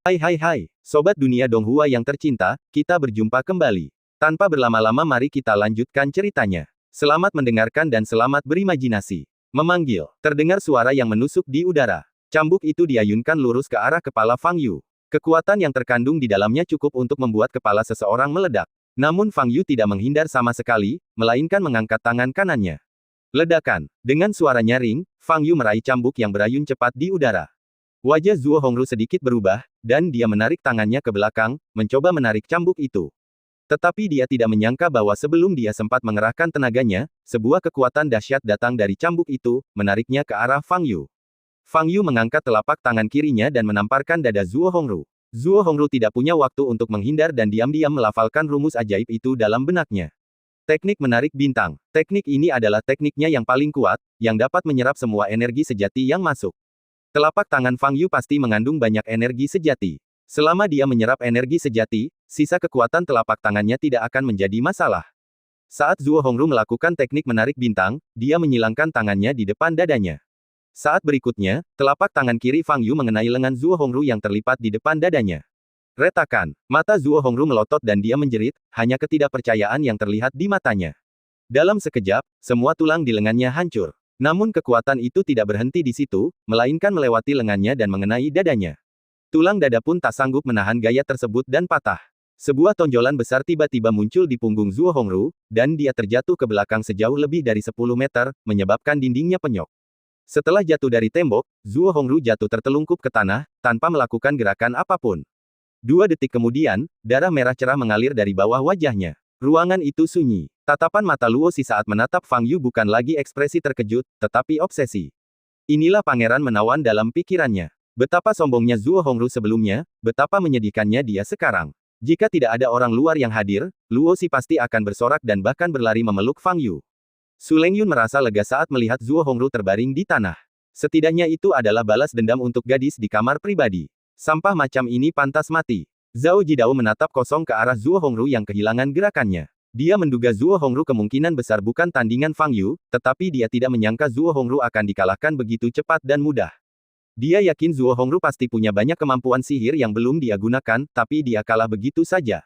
Hai, Sobat Dunia Donghua yang tercinta, kita berjumpa kembali. Tanpa berlama-lama mari kita lanjutkan ceritanya. Selamat mendengarkan dan selamat berimajinasi. Memanggil, terdengar suara yang menusuk di udara. Cambuk itu diayunkan lurus ke arah kepala Fang Yu. Kekuatan yang terkandung di dalamnya cukup untuk membuat kepala seseorang meledak. Namun Fang Yu tidak menghindar sama sekali, melainkan mengangkat tangan kanannya. Ledakan. Dengan suara nyaring, Fang Yu meraih cambuk yang berayun cepat di udara. Wajah Zuo Hongru sedikit berubah, dan dia menarik tangannya ke belakang, mencoba menarik cambuk itu. Tetapi dia tidak menyangka bahwa sebelum dia sempat mengerahkan tenaganya, sebuah kekuatan dahsyat datang dari cambuk itu, menariknya ke arah Fang Yu. Fang Yu mengangkat telapak tangan kirinya dan menamparkan dada Zuo Hongru. Zuo Hongru tidak punya waktu untuk menghindar dan diam-diam melafalkan rumus ajaib itu dalam benaknya. Teknik menarik bintang. Teknik ini adalah tekniknya yang paling kuat, yang dapat menyerap semua energi sejati yang masuk. Telapak tangan Fang Yu pasti mengandung banyak energi sejati. Selama dia menyerap energi sejati, sisa kekuatan telapak tangannya tidak akan menjadi masalah. Saat Zuo Hongru melakukan teknik menarik bintang, dia menyilangkan tangannya di depan dadanya. Saat berikutnya, telapak tangan kiri Fang Yu mengenai lengan Zuo Hongru yang terlipat di depan dadanya. Retakan, mata Zuo Hongru melotot dan dia menjerit, hanya ketidakpercayaan yang terlihat di matanya. Dalam sekejap, semua tulang di lengannya hancur. Namun kekuatan itu tidak berhenti di situ, melainkan melewati lengannya dan mengenai dadanya. Tulang dada pun tak sanggup menahan gaya tersebut dan patah. Sebuah tonjolan besar tiba-tiba muncul di punggung Zuo Hongru, dan dia terjatuh ke belakang sejauh lebih dari 10 meter, menyebabkan dindingnya penyok. Setelah jatuh dari tembok, Zuo Hongru jatuh tertelungkup ke tanah, tanpa melakukan gerakan apapun. 2 detik kemudian, darah merah cerah mengalir dari bawah wajahnya. Ruangan itu sunyi. Tatapan mata Luo Si saat menatap Fang Yu bukan lagi ekspresi terkejut, tetapi obsesi. Inilah pangeran menawan dalam pikirannya. Betapa sombongnya Zuo Hongru sebelumnya, betapa menyedihkannya dia sekarang. Jika tidak ada orang luar yang hadir, Luo Si pasti akan bersorak dan bahkan berlari memeluk Fang Yu. Su Lengyun merasa lega saat melihat Zuo Hongru terbaring di tanah. Setidaknya itu adalah balas dendam untuk gadis di kamar pribadi. Sampah macam ini pantas mati. Zhao Jidao menatap kosong ke arah Zuo Hongru yang kehilangan gerakannya. Dia menduga Zuo Hongru kemungkinan besar bukan tandingan Fang Yu, tetapi dia tidak menyangka Zuo Hongru akan dikalahkan begitu cepat dan mudah. Dia yakin Zuo Hongru pasti punya banyak kemampuan sihir yang belum dia gunakan, tapi dia kalah begitu saja.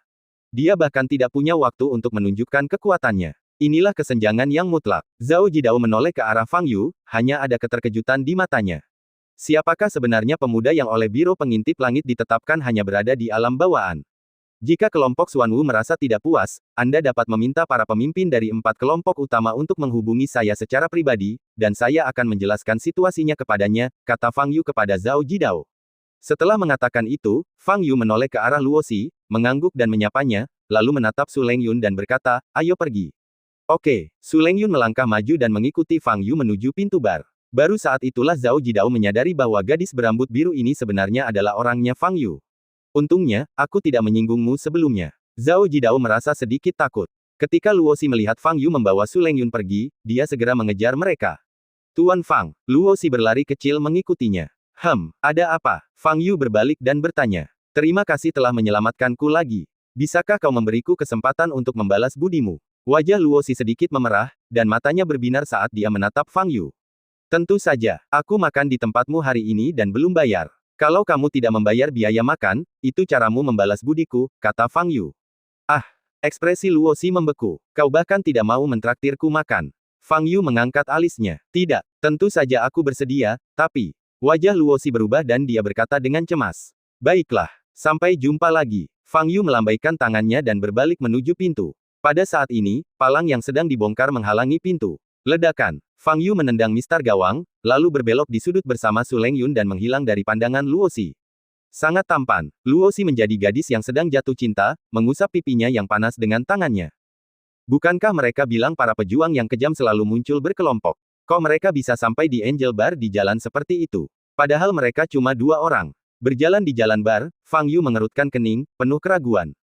Dia bahkan tidak punya waktu untuk menunjukkan kekuatannya. Inilah kesenjangan yang mutlak. Zhao Jidao menoleh ke arah Fang Yu, hanya ada keterkejutan di matanya. Siapakah sebenarnya pemuda yang oleh Biro Pengintip Langit ditetapkan hanya berada di alam bawaan? Jika kelompok Xuanwu merasa tidak puas, Anda dapat meminta para pemimpin dari 4 kelompok utama untuk menghubungi saya secara pribadi, dan saya akan menjelaskan situasinya kepadanya, kata Fang Yu kepada Zhao Jidao. Setelah mengatakan itu, Fang Yu menoleh ke arah Luo Si, mengangguk dan menyapanya, lalu menatap Su Lengyun dan berkata, ayo pergi. Oke, Su Lengyun melangkah maju dan mengikuti Fang Yu menuju pintu bar. Baru saat itulah Zhao Jidao menyadari bahwa gadis berambut biru ini sebenarnya adalah orangnya Fang Yu. Untungnya, aku tidak menyinggungmu sebelumnya. Zhao Jidao merasa sedikit takut. Ketika Luo Si melihat Fang Yu membawa Su Lengyun pergi, dia segera mengejar mereka. Tuan Fang, Luo Si berlari kecil mengikutinya. Ada apa? Fang Yu berbalik dan bertanya. Terima kasih telah menyelamatkanku lagi. Bisakah kau memberiku kesempatan untuk membalas budimu? Wajah Luo Si sedikit memerah, dan matanya berbinar saat dia menatap Fang Yu. Tentu saja, aku makan di tempatmu hari ini dan belum bayar. Kalau kamu tidak membayar biaya makan, itu caramu membalas budiku, kata Fang Yu. Ekspresi Luo Si membeku. Kau bahkan tidak mau mentraktirku makan. Fang Yu mengangkat alisnya. Tidak, tentu saja aku bersedia, tapi... Wajah Luo Si berubah dan dia berkata dengan cemas. Baiklah, sampai jumpa lagi. Fang Yu melambaikan tangannya dan berbalik menuju pintu. Pada saat ini, palang yang sedang dibongkar menghalangi pintu. Ledakan. Fang Yu menendang mistar gawang, lalu berbelok di sudut bersama Su Lengyun dan menghilang dari pandangan Luo Si. Sangat tampan, Luo Si menjadi gadis yang sedang jatuh cinta, mengusap pipinya yang panas dengan tangannya. Bukankah mereka bilang para pejuang yang kejam selalu muncul berkelompok? Kok mereka bisa sampai di Angel Bar di jalan seperti itu? Padahal mereka cuma 2 orang. Berjalan di jalan bar, Fang Yu mengerutkan kening, penuh keraguan.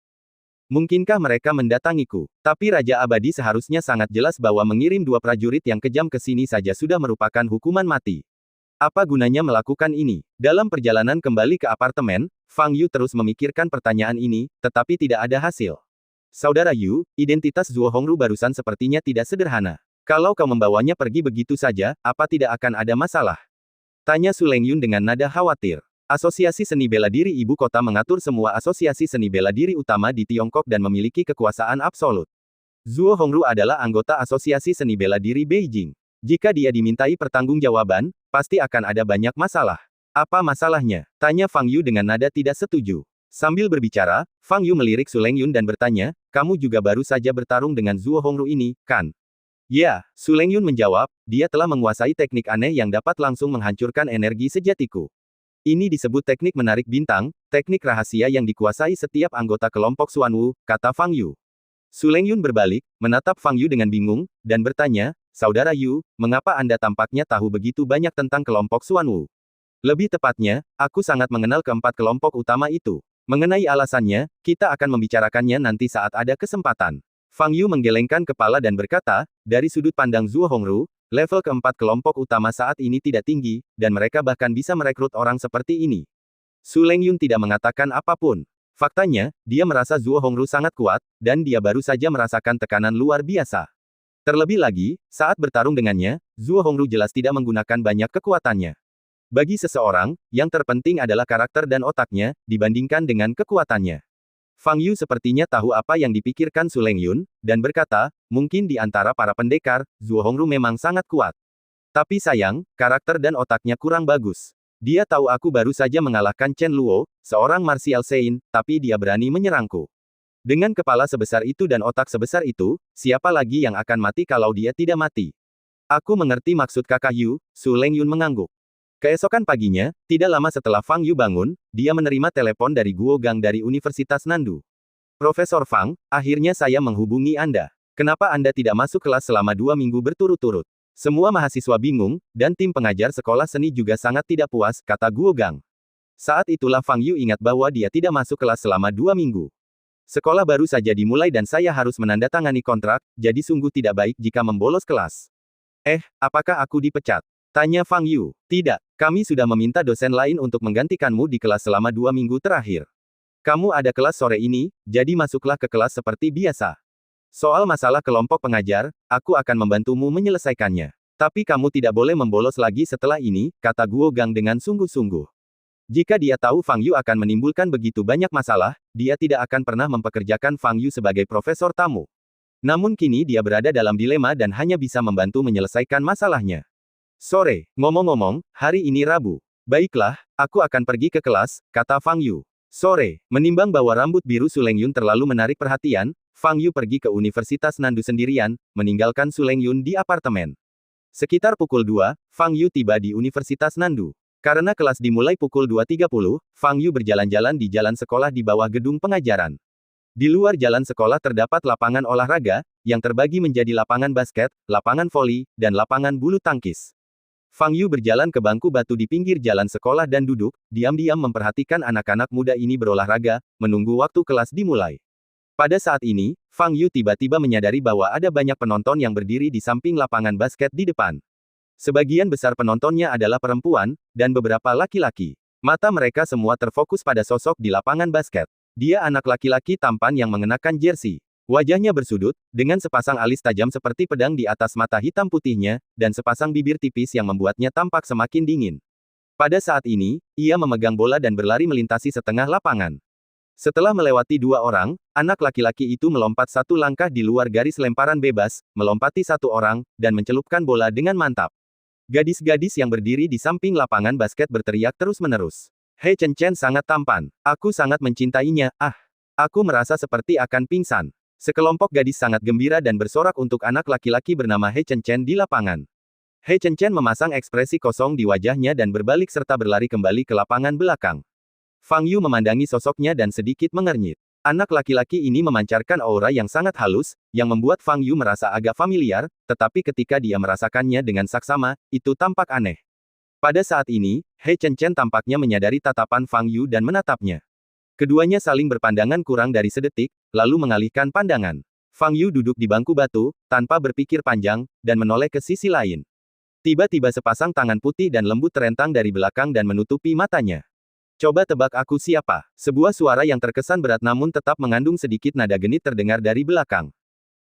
Mungkinkah mereka mendatangiku? Tapi Raja Abadi seharusnya sangat jelas bahwa mengirim 2 prajurit yang kejam ke sini saja sudah merupakan hukuman mati. Apa gunanya melakukan ini? Dalam perjalanan kembali ke apartemen, Fang Yu terus memikirkan pertanyaan ini, tetapi tidak ada hasil. Saudara Yu, identitas Zuo Hongru barusan sepertinya tidak sederhana. Kalau kau membawanya pergi begitu saja, apa tidak akan ada masalah? Tanya Su Lengyun dengan nada khawatir. Asosiasi Seni Bela Diri Ibu Kota mengatur semua asosiasi seni bela diri utama di Tiongkok dan memiliki kekuasaan absolut. Zhuo Hongru adalah anggota Asosiasi Seni Bela Diri Beijing. Jika dia dimintai pertanggungjawaban, pasti akan ada banyak masalah. Apa masalahnya? Tanya Fang Yu dengan nada tidak setuju. Sambil berbicara, Fang Yu melirik Su Lengyun dan bertanya, kamu juga baru saja bertarung dengan Zhuo Hongru ini, kan? Ya, Su Lengyun menjawab, dia telah menguasai teknik aneh yang dapat langsung menghancurkan energi sejatiku. Ini disebut teknik menarik bintang, teknik rahasia yang dikuasai setiap anggota kelompok Xuanwu, kata Fang Yu. Su Lengyun berbalik, menatap Fang Yu dengan bingung, dan bertanya, Saudara Yu, mengapa Anda tampaknya tahu begitu banyak tentang kelompok Xuanwu? Lebih tepatnya, aku sangat mengenal keempat kelompok utama itu. Mengenai alasannya, kita akan membicarakannya nanti saat ada kesempatan. Fang Yu menggelengkan kepala dan berkata, dari sudut pandang Zhuo Hongru, level keempat kelompok utama saat ini tidak tinggi, dan mereka bahkan bisa merekrut orang seperti ini. Su Lengyun tidak mengatakan apapun. Faktanya, dia merasa Zhuo Hongru sangat kuat, dan dia baru saja merasakan tekanan luar biasa. Terlebih lagi, saat bertarung dengannya, Zhuo Hongru jelas tidak menggunakan banyak kekuatannya. Bagi seseorang, yang terpenting adalah karakter dan otaknya, dibandingkan dengan kekuatannya. Fang Yu sepertinya tahu apa yang dipikirkan Su Lengyun, dan berkata, mungkin di antara para pendekar, Zhuo Hongru memang sangat kuat. Tapi sayang, karakter dan otaknya kurang bagus. Dia tahu aku baru saja mengalahkan Chen Luo, seorang martial saint, tapi dia berani menyerangku. Dengan kepala sebesar itu dan otak sebesar itu, siapa lagi yang akan mati kalau dia tidak mati? Aku mengerti maksud kakak Yu, Su Lengyun mengangguk. Keesokan paginya, tidak lama setelah Fang Yu bangun, dia menerima telepon dari Guo Gang dari Universitas Nandu. Profesor Fang, akhirnya saya menghubungi Anda. Kenapa Anda tidak masuk kelas selama 2 minggu berturut-turut? Semua mahasiswa bingung, dan tim pengajar sekolah seni juga sangat tidak puas, kata Guo Gang. Saat itulah Fang Yu ingat bahwa dia tidak masuk kelas selama 2 minggu. Sekolah baru saja dimulai dan saya harus menandatangani kontrak, jadi sungguh tidak baik jika membolos kelas. Apakah aku dipecat? Tanya Fang Yu. Tidak, kami sudah meminta dosen lain untuk menggantikanmu di kelas selama 2 minggu terakhir. Kamu ada kelas sore ini, jadi masuklah ke kelas seperti biasa. Soal masalah kelompok pengajar, aku akan membantumu menyelesaikannya. Tapi kamu tidak boleh membolos lagi setelah ini, kata Guo Gang dengan sungguh-sungguh. Jika dia tahu Fang Yu akan menimbulkan begitu banyak masalah, dia tidak akan pernah mempekerjakan Fang Yu sebagai profesor tamu. Namun kini dia berada dalam dilema dan hanya bisa membantu menyelesaikan masalahnya. Sore, ngomong-ngomong, hari ini Rabu. Baiklah, aku akan pergi ke kelas, kata Fang Yu. Sore, menimbang bahwa rambut biru Su Lengyun terlalu menarik perhatian, Fang Yu pergi ke Universitas Nandu sendirian, meninggalkan Su Lengyun di apartemen. Sekitar pukul 2, Fang Yu tiba di Universitas Nandu. Karena kelas dimulai pukul 2.30, Fang Yu berjalan-jalan di jalan sekolah di bawah gedung pengajaran. Di luar jalan sekolah terdapat lapangan olahraga, yang terbagi menjadi lapangan basket, lapangan voli, dan lapangan bulu tangkis. Fang Yu berjalan ke bangku batu di pinggir jalan sekolah dan duduk, diam-diam memperhatikan anak-anak muda ini berolahraga, menunggu waktu kelas dimulai. Pada saat ini, Fang Yu tiba-tiba menyadari bahwa ada banyak penonton yang berdiri di samping lapangan basket di depan. Sebagian besar penontonnya adalah perempuan, dan beberapa laki-laki. Mata mereka semua terfokus pada sosok di lapangan basket. Dia anak laki-laki tampan yang mengenakan jersey. Wajahnya bersudut, dengan sepasang alis tajam seperti pedang di atas mata hitam putihnya, dan sepasang bibir tipis yang membuatnya tampak semakin dingin. Pada saat ini, ia memegang bola dan berlari melintasi setengah lapangan. Setelah melewati 2 orang, anak laki-laki itu melompat 1 langkah di luar garis lemparan bebas, melompati 1 orang, dan mencelupkan bola dengan mantap. Gadis-gadis yang berdiri di samping lapangan basket berteriak terus-menerus. He Chen Chen sangat tampan. Aku sangat mencintainya, Aku merasa seperti akan pingsan. Sekelompok gadis sangat gembira dan bersorak untuk anak laki-laki bernama He Chen Chen di lapangan. He Chen Chen memasang ekspresi kosong di wajahnya dan berbalik serta berlari kembali ke lapangan belakang. Fang Yu memandangi sosoknya dan sedikit mengernyit. Anak laki-laki ini memancarkan aura yang sangat halus, yang membuat Fang Yu merasa agak familiar, tetapi ketika dia merasakannya dengan saksama, itu tampak aneh. Pada saat ini, He Chen Chen tampaknya menyadari tatapan Fang Yu dan menatapnya. Keduanya saling berpandangan kurang dari sedetik, lalu mengalihkan pandangan. Fang Yu duduk di bangku batu, tanpa berpikir panjang, dan menoleh ke sisi lain. Tiba-tiba sepasang tangan putih dan lembut terentang dari belakang dan menutupi matanya. Coba tebak aku siapa? Sebuah suara yang terkesan berat namun tetap mengandung sedikit nada genit terdengar dari belakang.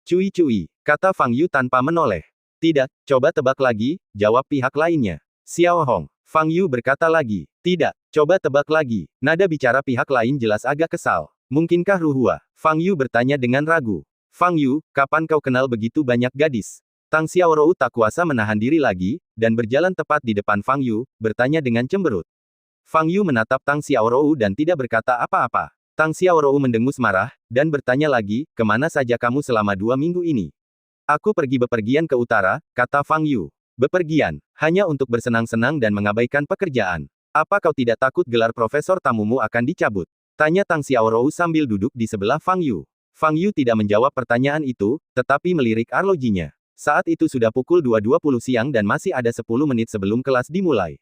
Cui, kata Fang Yu tanpa menoleh. Tidak, coba tebak lagi, jawab pihak lainnya. Xiao Hong. Fang Yu berkata lagi. Tidak, Coba tebak lagi. Nada bicara pihak lain jelas agak kesal. Mungkinkah Ruhua? Fang Yu bertanya dengan ragu. Fang Yu, kapan kau kenal begitu banyak gadis? Tang Xiaorou tak kuasa menahan diri lagi, dan berjalan tepat di depan Fang Yu, bertanya dengan cemberut. Fang Yu menatap Tang Xiaorou dan tidak berkata apa-apa. Tang Xiaorou mendengus marah, dan bertanya lagi, kemana saja kamu selama 2 minggu ini? Aku pergi bepergian ke utara, kata Fang Yu. Bepergian, hanya untuk bersenang-senang dan mengabaikan pekerjaan. Apa kau tidak takut gelar profesor tamumu akan dicabut? Tanya Tang Xiaorou sambil duduk di sebelah Fang Yu. Fang Yu tidak menjawab pertanyaan itu, tetapi melirik arlojinya. Saat itu sudah pukul 2.20 siang dan masih ada 10 menit sebelum kelas dimulai.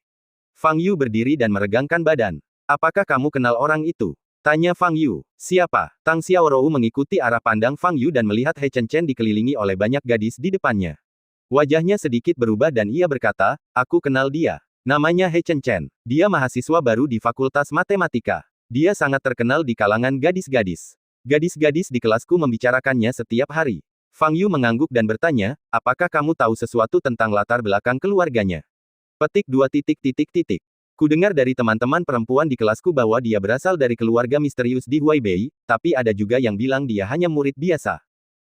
Fang Yu berdiri dan meregangkan badan. Apakah kamu kenal orang itu? Tanya Fang Yu. Siapa? Tang Xiaorou mengikuti arah pandang Fang Yu dan melihat He Chen Chen dikelilingi oleh banyak gadis di depannya. Wajahnya sedikit berubah dan ia berkata, aku kenal dia. Namanya He Chen Chen. Dia mahasiswa baru di Fakultas Matematika. Dia sangat terkenal di kalangan gadis-gadis. Gadis-gadis di kelasku membicarakannya setiap hari. Fang Yu mengangguk dan bertanya, apakah kamu tahu sesuatu tentang latar belakang keluarganya? Petik 2. Kudengar dari teman-teman perempuan di kelasku bahwa dia berasal dari keluarga misterius di Huaibei, tapi ada juga yang bilang dia hanya murid biasa.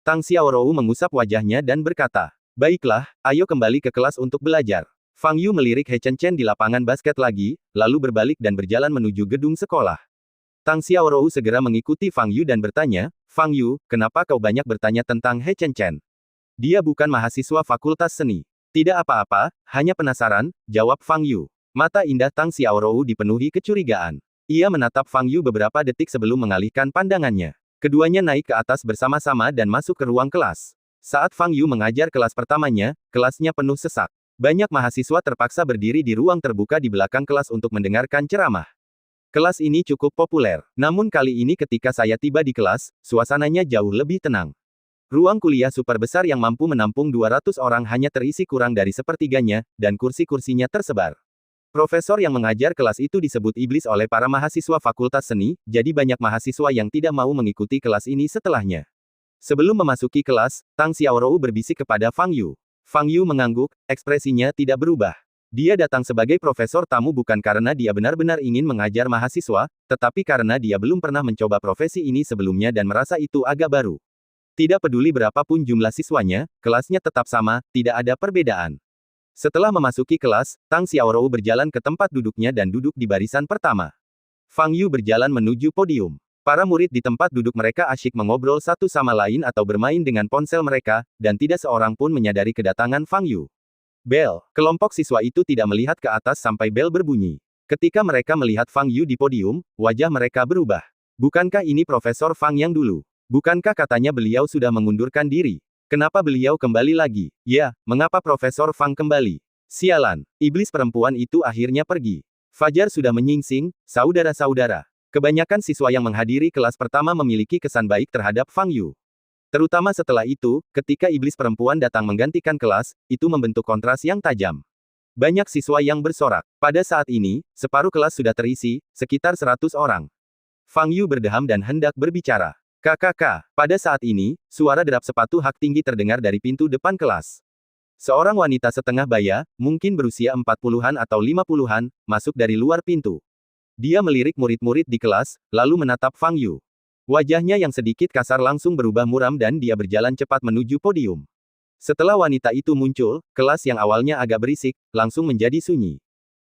Tang Xiaorou mengusap wajahnya dan berkata, baiklah, ayo kembali ke kelas untuk belajar. Fang Yu melirik He Chen Chen di lapangan basket lagi, lalu berbalik dan berjalan menuju gedung sekolah. Tang Xiaorou segera mengikuti Fang Yu dan bertanya, Fang Yu, kenapa kau banyak bertanya tentang He Chen Chen? Dia bukan mahasiswa fakultas seni. Tidak apa-apa, hanya penasaran, jawab Fang Yu. Mata indah Tang Xiaorou dipenuhi kecurigaan. Ia menatap Fang Yu beberapa detik sebelum mengalihkan pandangannya. Keduanya naik ke atas bersama-sama dan masuk ke ruang kelas. Saat Fang Yu mengajar kelas pertamanya, kelasnya penuh sesak. Banyak mahasiswa terpaksa berdiri di ruang terbuka di belakang kelas untuk mendengarkan ceramah. Kelas ini cukup populer. Namun kali ini ketika saya tiba di kelas, suasananya jauh lebih tenang. Ruang kuliah super besar yang mampu menampung 200 orang hanya terisi kurang dari sepertiganya, dan kursi-kursinya tersebar. Profesor yang mengajar kelas itu disebut iblis oleh para mahasiswa fakultas seni, jadi banyak mahasiswa yang tidak mau mengikuti kelas ini setelahnya. Sebelum memasuki kelas, Tang Xiaorou berbisik kepada Fang Yu. Fang Yu mengangguk, ekspresinya tidak berubah. Dia datang sebagai profesor tamu bukan karena dia benar-benar ingin mengajar mahasiswa, tetapi karena dia belum pernah mencoba profesi ini sebelumnya dan merasa itu agak baru. Tidak peduli berapapun jumlah siswanya, kelasnya tetap sama, tidak ada perbedaan. Setelah memasuki kelas, Tang Xiaorou berjalan ke tempat duduknya dan duduk di barisan pertama. Fang Yu berjalan menuju podium. Para murid di tempat duduk mereka asyik mengobrol satu sama lain atau bermain dengan ponsel mereka, dan tidak seorang pun menyadari kedatangan Fang Yu. Bel, kelompok siswa itu tidak melihat ke atas sampai bel berbunyi. Ketika mereka melihat Fang Yu di podium, wajah mereka berubah. Bukankah ini Profesor Fang yang dulu? Bukankah katanya beliau sudah mengundurkan diri? Kenapa beliau kembali lagi? Ya, mengapa Profesor Fang kembali? Sialan, iblis perempuan itu akhirnya pergi. Fajar sudah menyingsing, saudara-saudara. Kebanyakan siswa yang menghadiri kelas pertama memiliki kesan baik terhadap Fang Yu. Terutama setelah itu, ketika iblis perempuan datang menggantikan kelas, itu membentuk kontras yang tajam. Banyak siswa yang bersorak. Pada saat ini, separuh kelas sudah terisi, sekitar 100 orang. Fang Yu berdeham dan hendak berbicara. Kakak, pada saat ini, suara derap sepatu hak tinggi terdengar dari pintu depan kelas. Seorang wanita setengah baya, mungkin berusia 40-an atau 50-an, masuk dari luar pintu. Dia melirik murid-murid di kelas, lalu menatap Fang Yu. Wajahnya yang sedikit kasar langsung berubah muram dan dia berjalan cepat menuju podium. Setelah wanita itu muncul, kelas yang awalnya agak berisik, langsung menjadi sunyi.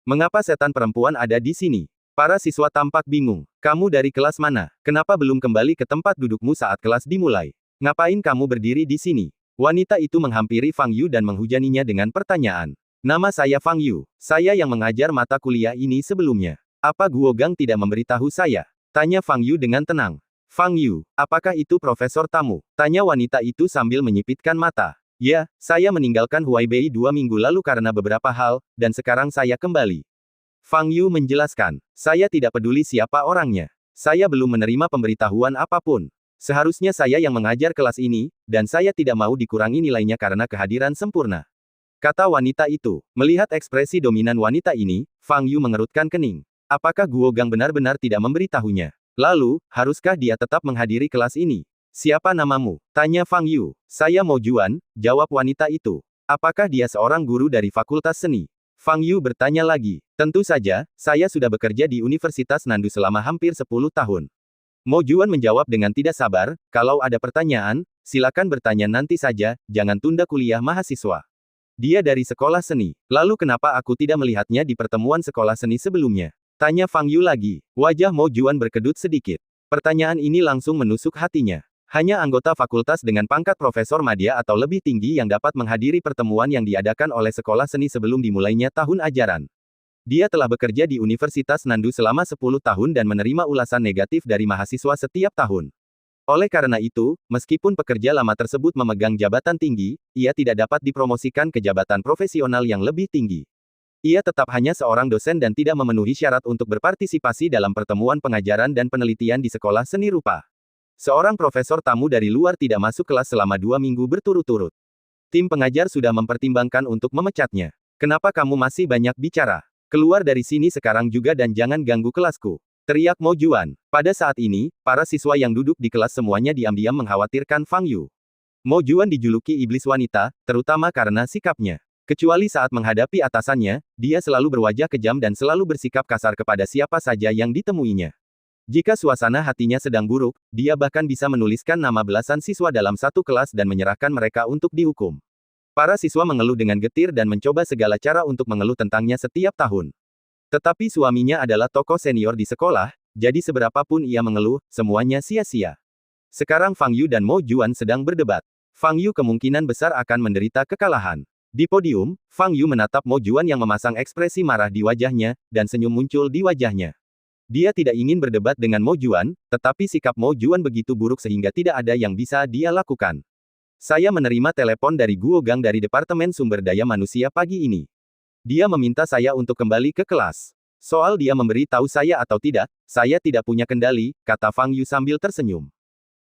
Mengapa setan perempuan ada di sini? Para siswa tampak bingung. Kamu dari kelas mana? Kenapa belum kembali ke tempat dudukmu saat kelas dimulai? Ngapain kamu berdiri di sini? Wanita itu menghampiri Fang Yu dan menghujaninya dengan pertanyaan. Nama saya Fang Yu. Saya yang mengajar mata kuliah ini sebelumnya. Apa Guo Gang tidak memberitahu saya? Tanya Fang Yu dengan tenang. Fang Yu, apakah itu profesor tamu? Tanya wanita itu sambil menyipitkan mata. Ya, saya meninggalkan Huaibei 2 minggu lalu karena beberapa hal, dan sekarang saya kembali. Fang Yu menjelaskan. Saya tidak peduli siapa orangnya. Saya belum menerima pemberitahuan apapun. Seharusnya saya yang mengajar kelas ini, dan saya tidak mau dikurangi nilainya karena kehadiran sempurna. Kata wanita itu. Melihat ekspresi dominan wanita ini, Fang Yu mengerutkan kening. Apakah Guo Gang benar-benar tidak memberitahunya? Lalu, haruskah dia tetap menghadiri kelas ini? Siapa namamu? Tanya Fang Yu. Saya Mo Juan, jawab wanita itu. Apakah dia seorang guru dari fakultas seni? Fang Yu bertanya lagi. Tentu saja, saya sudah bekerja di Universitas Nandu selama hampir 10 tahun. Mo Juan menjawab dengan tidak sabar, kalau ada pertanyaan, silakan bertanya nanti saja, jangan tunda kuliah mahasiswa. Dia dari sekolah seni. Lalu kenapa aku tidak melihatnya di pertemuan sekolah seni sebelumnya? Tanya Fang Yu lagi. Wajah Mo Juan berkedut sedikit. Pertanyaan ini langsung menusuk hatinya. Hanya anggota fakultas dengan pangkat profesor madya atau lebih tinggi yang dapat menghadiri pertemuan yang diadakan oleh sekolah seni sebelum dimulainya tahun ajaran. Dia telah bekerja di Universitas Nandu selama 10 tahun dan menerima ulasan negatif dari mahasiswa setiap tahun. Oleh karena itu, meskipun pekerja lama tersebut memegang jabatan tinggi, ia tidak dapat dipromosikan ke jabatan profesional yang lebih tinggi. Ia tetap hanya seorang dosen dan tidak memenuhi syarat untuk berpartisipasi dalam pertemuan pengajaran dan penelitian di sekolah seni rupa. Seorang profesor tamu dari luar tidak masuk kelas selama 2 minggu berturut-turut. Tim pengajar sudah mempertimbangkan untuk memecatnya. Kenapa kamu masih banyak bicara? Keluar dari sini sekarang juga dan jangan ganggu kelasku. Teriak Mo Juan. Pada saat ini, para siswa yang duduk di kelas semuanya diam-diam mengkhawatirkan Fang Yu. Mo Juan dijuluki iblis wanita, terutama karena sikapnya. Kecuali saat menghadapi atasannya, dia selalu berwajah kejam dan selalu bersikap kasar kepada siapa saja yang ditemuinya. Jika suasana hatinya sedang buruk, dia bahkan bisa menuliskan nama belasan siswa dalam satu kelas dan menyerahkan mereka untuk dihukum. Para siswa mengeluh dengan getir dan mencoba segala cara untuk mengeluh tentangnya setiap tahun. Tetapi suaminya adalah tokoh senior di sekolah, jadi seberapapun ia mengeluh, semuanya sia-sia. Sekarang Fang Yu dan Mo Juan sedang berdebat. Fang Yu kemungkinan besar akan menderita kekalahan. Di podium, Fang Yu menatap Mo Juan yang memasang ekspresi marah di wajahnya, dan senyum muncul di wajahnya. Dia tidak ingin berdebat dengan Mo Juan, tetapi sikap Mo Juan begitu buruk sehingga tidak ada yang bisa dia lakukan. Saya menerima telepon dari Guo Gang dari Departemen Sumber Daya Manusia pagi ini. Dia meminta saya untuk kembali ke kelas. Soal dia memberi tahu saya atau tidak, saya tidak punya kendali, kata Fang Yu sambil tersenyum.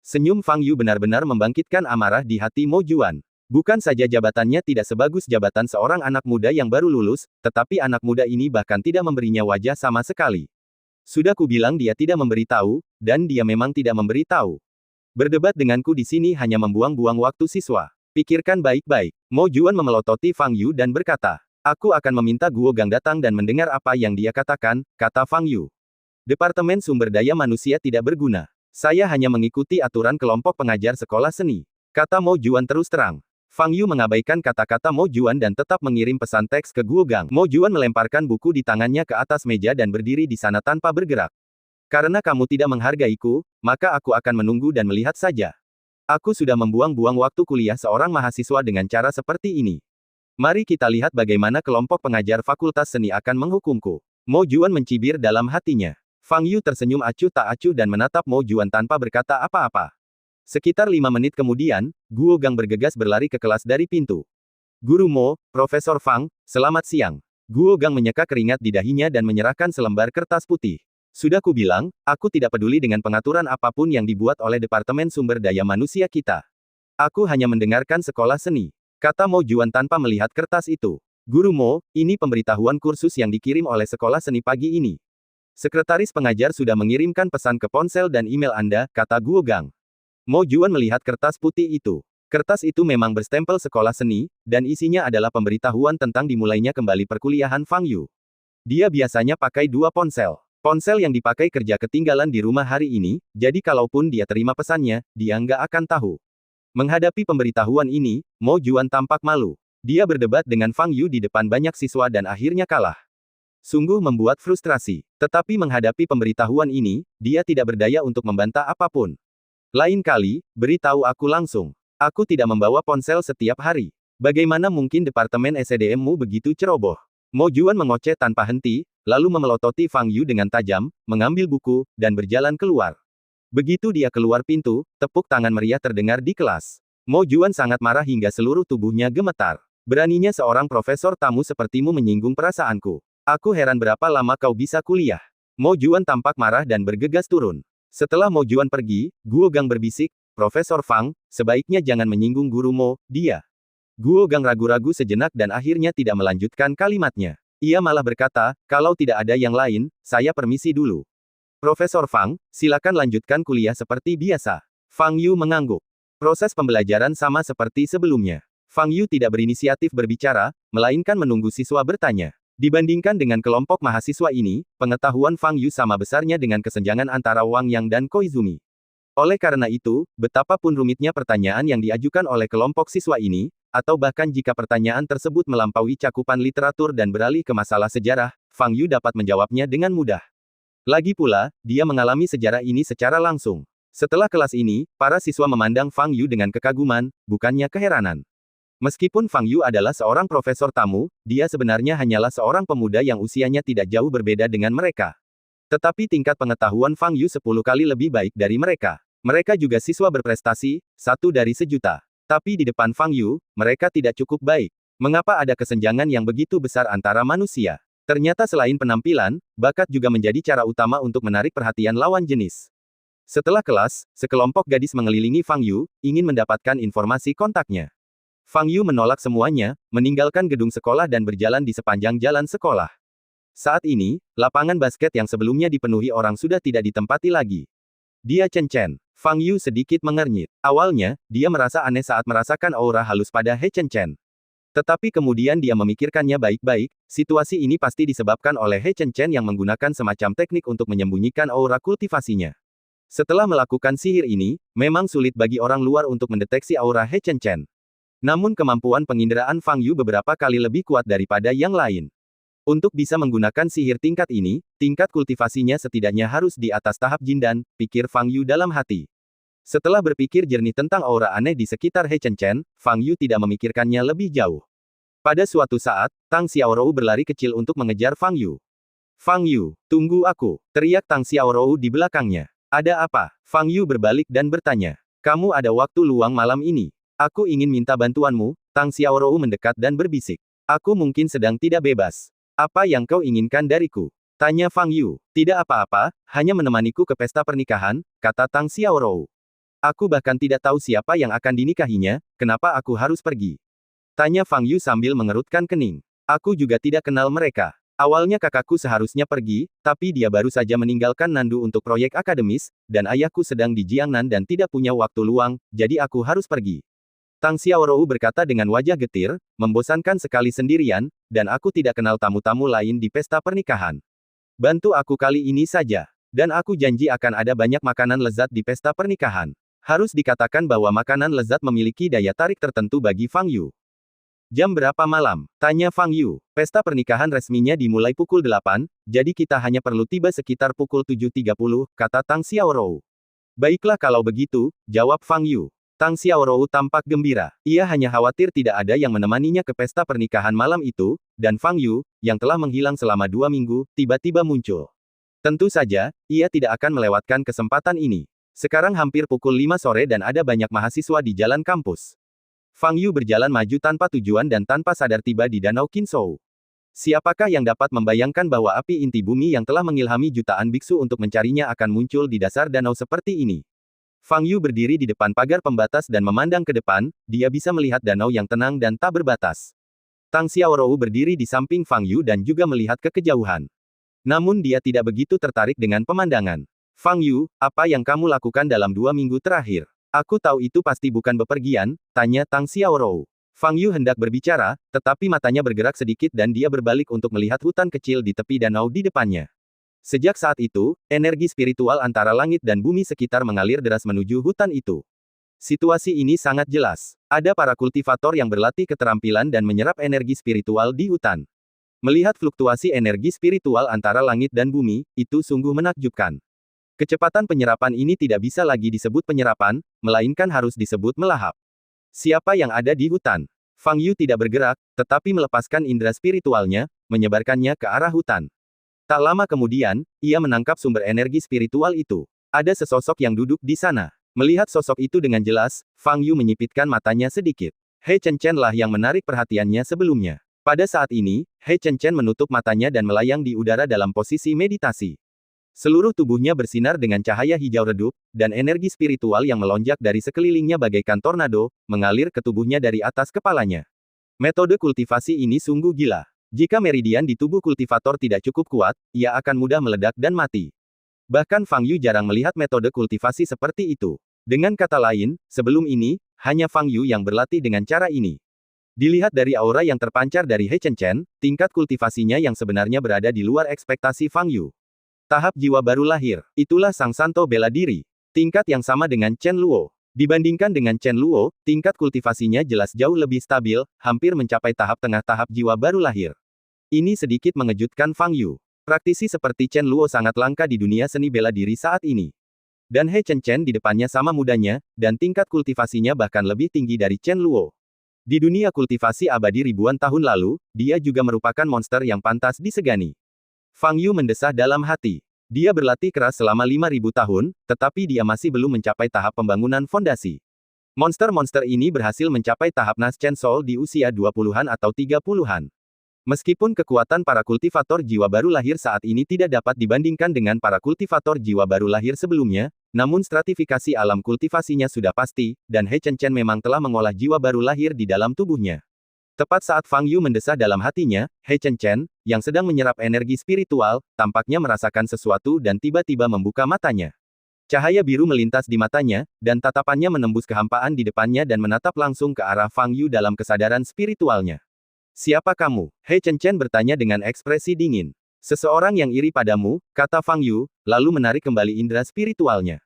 Senyum Fang Yu benar-benar membangkitkan amarah di hati Mo Juan. Bukan saja jabatannya tidak sebagus jabatan seorang anak muda yang baru lulus, tetapi anak muda ini bahkan tidak memberinya wajah sama sekali. Sudah kubilang dia tidak memberi tahu, dan dia memang tidak memberi tahu. Berdebat denganku di sini hanya membuang-buang waktu siswa. Pikirkan baik-baik. Mo Juan memelototi Fang Yu dan berkata, aku akan meminta Guo Gang datang dan mendengar apa yang dia katakan, kata Fang Yu. Departemen Sumber Daya Manusia tidak berguna. Saya hanya mengikuti aturan kelompok pengajar sekolah seni, kata Mo Juan terus terang. Fang Yu mengabaikan kata-kata Mo Juan dan tetap mengirim pesan teks ke Guo Gang. Mo Juan melemparkan buku di tangannya ke atas meja dan berdiri di sana tanpa bergerak. Karena kamu tidak menghargaiku, maka aku akan menunggu dan melihat saja. Aku sudah membuang-buang waktu kuliah seorang mahasiswa dengan cara seperti ini. Mari kita lihat bagaimana kelompok pengajar fakultas seni akan menghukumku. Mo Juan mencibir dalam hatinya. Fang Yu tersenyum acuh tak acuh dan menatap Mo Juan tanpa berkata apa-apa. Sekitar 5 menit kemudian, Guo Gang bergegas berlari ke kelas dari pintu. Guru Mo, Profesor Fang, selamat siang. Guo Gang menyeka keringat di dahinya dan menyerahkan selembar kertas putih. Sudah kubilang, aku tidak peduli dengan pengaturan apapun yang dibuat oleh Departemen Sumber Daya Manusia kita. Aku hanya mendengarkan sekolah seni, kata Mo Juan tanpa melihat kertas itu. Guru Mo, ini pemberitahuan kursus yang dikirim oleh sekolah seni pagi ini. Sekretaris pengajar sudah mengirimkan pesan ke ponsel dan email Anda, kata Guo Gang. Mo Juan melihat kertas putih itu. Kertas itu memang berstempel sekolah seni, dan isinya adalah pemberitahuan tentang dimulainya kembali perkuliahan Fang Yu. Dia biasanya pakai 2 ponsel. Ponsel yang dipakai kerja ketinggalan di rumah hari ini, jadi kalaupun dia terima pesannya, dia nggak akan tahu. Menghadapi pemberitahuan ini, Mo Juan tampak malu. Dia berdebat dengan Fang Yu di depan banyak siswa dan akhirnya kalah. Sungguh membuat frustrasi. Tetapi menghadapi pemberitahuan ini, dia tidak berdaya untuk membantah apapun. Lain kali, beritahu aku langsung. Aku tidak membawa ponsel setiap hari. Bagaimana mungkin Departemen SDM-mu begitu ceroboh? Mo Juan mengoceh tanpa henti, lalu memelototi Fang Yu dengan tajam, mengambil buku, dan berjalan keluar. Begitu dia keluar pintu, tepuk tangan meriah terdengar di kelas. Mo Juan sangat marah hingga seluruh tubuhnya gemetar. Beraninya seorang profesor tamu sepertimu menyinggung perasaanku. Aku heran berapa lama kau bisa kuliah. Mo Juan tampak marah dan bergegas turun. Setelah Mo Juan pergi, Guo Gang berbisik, Profesor Fang, sebaiknya jangan menyinggung guru Mo, dia. Guo Gang ragu-ragu sejenak dan akhirnya tidak melanjutkan kalimatnya. Ia malah berkata, kalau tidak ada yang lain, saya permisi dulu. Profesor Fang, silakan lanjutkan kuliah seperti biasa. Fang Yu mengangguk. Proses pembelajaran sama seperti sebelumnya. Fang Yu tidak berinisiatif berbicara, melainkan menunggu siswa bertanya. Dibandingkan dengan kelompok mahasiswa ini, pengetahuan Fang Yu sama besarnya dengan kesenjangan antara Wang Yang dan Koizumi. Oleh karena itu, betapapun rumitnya pertanyaan yang diajukan oleh kelompok siswa ini, atau bahkan jika pertanyaan tersebut melampaui cakupan literatur dan beralih ke masalah sejarah, Fang Yu dapat menjawabnya dengan mudah. Lagi pula, dia mengalami sejarah ini secara langsung. Setelah kelas ini, para siswa memandang Fang Yu dengan kekaguman, bukannya keheranan. Meskipun Fang Yu adalah seorang profesor tamu, dia sebenarnya hanyalah seorang pemuda yang usianya tidak jauh berbeda dengan mereka. Tetapi tingkat pengetahuan Fang Yu 10 kali lebih baik dari mereka. Mereka juga siswa berprestasi, 1 dari sejuta. Tapi di depan Fang Yu, mereka tidak cukup baik. Mengapa ada kesenjangan yang begitu besar antara manusia? Ternyata selain penampilan, bakat juga menjadi cara utama untuk menarik perhatian lawan jenis. Setelah kelas, sekelompok gadis mengelilingi Fang Yu, ingin mendapatkan informasi kontaknya. Fang Yu menolak semuanya, meninggalkan gedung sekolah dan berjalan di sepanjang jalan sekolah. Saat ini, lapangan basket yang sebelumnya dipenuhi orang sudah tidak ditempati lagi. Dia Chen. Fang Yu sedikit mengernyit. Awalnya, dia merasa aneh saat merasakan aura halus pada He Chen. Tetapi kemudian dia memikirkannya baik-baik, situasi ini pasti disebabkan oleh He Chen yang menggunakan semacam teknik untuk menyembunyikan aura kultivasinya. Setelah melakukan sihir ini, memang sulit bagi orang luar untuk mendeteksi aura He Chen. Namun kemampuan penginderaan Fang Yu beberapa kali lebih kuat daripada yang lain. Untuk bisa menggunakan sihir tingkat ini, tingkat kultivasinya setidaknya harus di atas tahap Jindan, pikir Fang Yu dalam hati. Setelah berpikir jernih tentang aura aneh di sekitar He Chen, Fang Yu tidak memikirkannya lebih jauh. Pada suatu saat, Tang Xiaorou berlari kecil untuk mengejar Fang Yu. Fang Yu, tunggu aku, teriak Tang Xiaorou di belakangnya. Ada apa? Fang Yu berbalik dan bertanya. Kamu ada waktu luang malam ini? Aku ingin minta bantuanmu, Tang Xiaorou mendekat dan berbisik. Aku mungkin sedang tidak bebas. Apa yang kau inginkan dariku? Tanya Fang Yu. Tidak apa-apa, hanya menemaniku ke pesta pernikahan, kata Tang Xiaorou. Aku bahkan tidak tahu siapa yang akan dinikahinya, kenapa aku harus pergi? Tanya Fang Yu sambil mengerutkan kening. Aku juga tidak kenal mereka. Awalnya kakakku seharusnya pergi, tapi dia baru saja meninggalkan Nandu untuk proyek akademis, dan ayahku sedang di Jiangnan dan tidak punya waktu luang, jadi aku harus pergi. Tang Xiaorou berkata dengan wajah getir, membosankan sekali sendirian, dan aku tidak kenal tamu-tamu lain di pesta pernikahan. Bantu aku kali ini saja. Dan aku janji akan ada banyak makanan lezat di pesta pernikahan. Harus dikatakan bahwa makanan lezat memiliki daya tarik tertentu bagi Fang Yu. Jam berapa malam? Tanya Fang Yu. Pesta pernikahan resminya dimulai pukul 8, jadi kita hanya perlu tiba sekitar pukul 7.30, kata Tang Xiaorou. Baiklah kalau begitu, jawab Fang Yu. Tang Xiaorou tampak gembira. Ia hanya khawatir tidak ada yang menemaninya ke pesta pernikahan malam itu, dan Fang Yu, yang telah menghilang selama 2 minggu, tiba-tiba muncul. Tentu saja, ia tidak akan melewatkan kesempatan ini. Sekarang hampir pukul 5 sore dan ada banyak mahasiswa di jalan kampus. Fang Yu berjalan maju tanpa tujuan dan tanpa sadar tiba di Danau Qinsou. Siapakah yang dapat membayangkan bahwa api inti bumi yang telah mengilhami jutaan biksu untuk mencarinya akan muncul di dasar danau seperti ini? Fang Yu berdiri di depan pagar pembatas dan memandang ke depan, dia bisa melihat danau yang tenang dan tak berbatas. Tang Xiaorou berdiri di samping Fang Yu dan juga melihat ke kejauhan. Namun dia tidak begitu tertarik dengan pemandangan. Fang Yu, apa yang kamu lakukan dalam 2 minggu terakhir? Aku tahu itu pasti bukan bepergian, tanya Tang Xiaorou. Fang Yu hendak berbicara, tetapi matanya bergerak sedikit dan dia berbalik untuk melihat hutan kecil di tepi danau di depannya. Sejak saat itu, energi spiritual antara langit dan bumi sekitar mengalir deras menuju hutan itu. Situasi ini sangat jelas. Ada para kultivator yang berlatih keterampilan dan menyerap energi spiritual di hutan. Melihat fluktuasi energi spiritual antara langit dan bumi, itu sungguh menakjubkan. Kecepatan penyerapan ini tidak bisa lagi disebut penyerapan, melainkan harus disebut melahap. Siapa yang ada di hutan? Fang Yu tidak bergerak, tetapi melepaskan indera spiritualnya, menyebarkannya ke arah hutan. Tak lama kemudian, ia menangkap sumber energi spiritual itu. Ada sesosok yang duduk di sana. Melihat sosok itu dengan jelas, Fang Yu menyipitkan matanya sedikit. He Chen lah yang menarik perhatiannya sebelumnya. Pada saat ini, He Chen menutup matanya dan melayang di udara dalam posisi meditasi. Seluruh tubuhnya bersinar dengan cahaya hijau redup, dan energi spiritual yang melonjak dari sekelilingnya bagaikan tornado, mengalir ke tubuhnya dari atas kepalanya. Metode kultivasi ini sungguh gila. Jika meridian di tubuh kultivator tidak cukup kuat, ia akan mudah meledak dan mati. Bahkan Fang Yu jarang melihat metode kultivasi seperti itu. Dengan kata lain, sebelum ini, hanya Fang Yu yang berlatih dengan cara ini. Dilihat dari aura yang terpancar dari He Chen, tingkat kultivasinya yang sebenarnya berada di luar ekspektasi Fang Yu. Tahap jiwa baru lahir, itulah sang santo bela diri. Tingkat yang sama dengan Chen Luo. Dibandingkan dengan Chen Luo, tingkat kultivasinya jelas jauh lebih stabil, hampir mencapai tahap tengah tahap jiwa baru lahir. Ini sedikit mengejutkan Fang Yu. Praktisi seperti Chen Luo sangat langka di dunia seni bela diri saat ini. Dan He Chen di depannya sama mudanya, dan tingkat kultivasinya bahkan lebih tinggi dari Chen Luo. Di dunia kultivasi abadi ribuan tahun lalu, dia juga merupakan monster yang pantas disegani. Fang Yu mendesah dalam hati. Dia berlatih keras selama 5.000 tahun, tetapi dia masih belum mencapai tahap pembangunan fondasi. Monster-monster ini berhasil mencapai tahap Nas Chen Soul di usia 20-an atau 30-an. Meskipun kekuatan para kultivator jiwa baru lahir saat ini tidak dapat dibandingkan dengan para kultivator jiwa baru lahir sebelumnya, namun stratifikasi alam kultivasinya sudah pasti, dan He Chen memang telah mengolah jiwa baru lahir di dalam tubuhnya. Tepat saat Fang Yu mendesah dalam hatinya, He Chen, yang sedang menyerap energi spiritual, tampaknya merasakan sesuatu dan tiba-tiba membuka matanya. Cahaya biru melintas di matanya, dan tatapannya menembus kehampaan di depannya dan menatap langsung ke arah Fang Yu dalam kesadaran spiritualnya. Siapa kamu? He Chen bertanya dengan ekspresi dingin. Seseorang yang iri padamu, kata Fang Yu, lalu menarik kembali indera spiritualnya.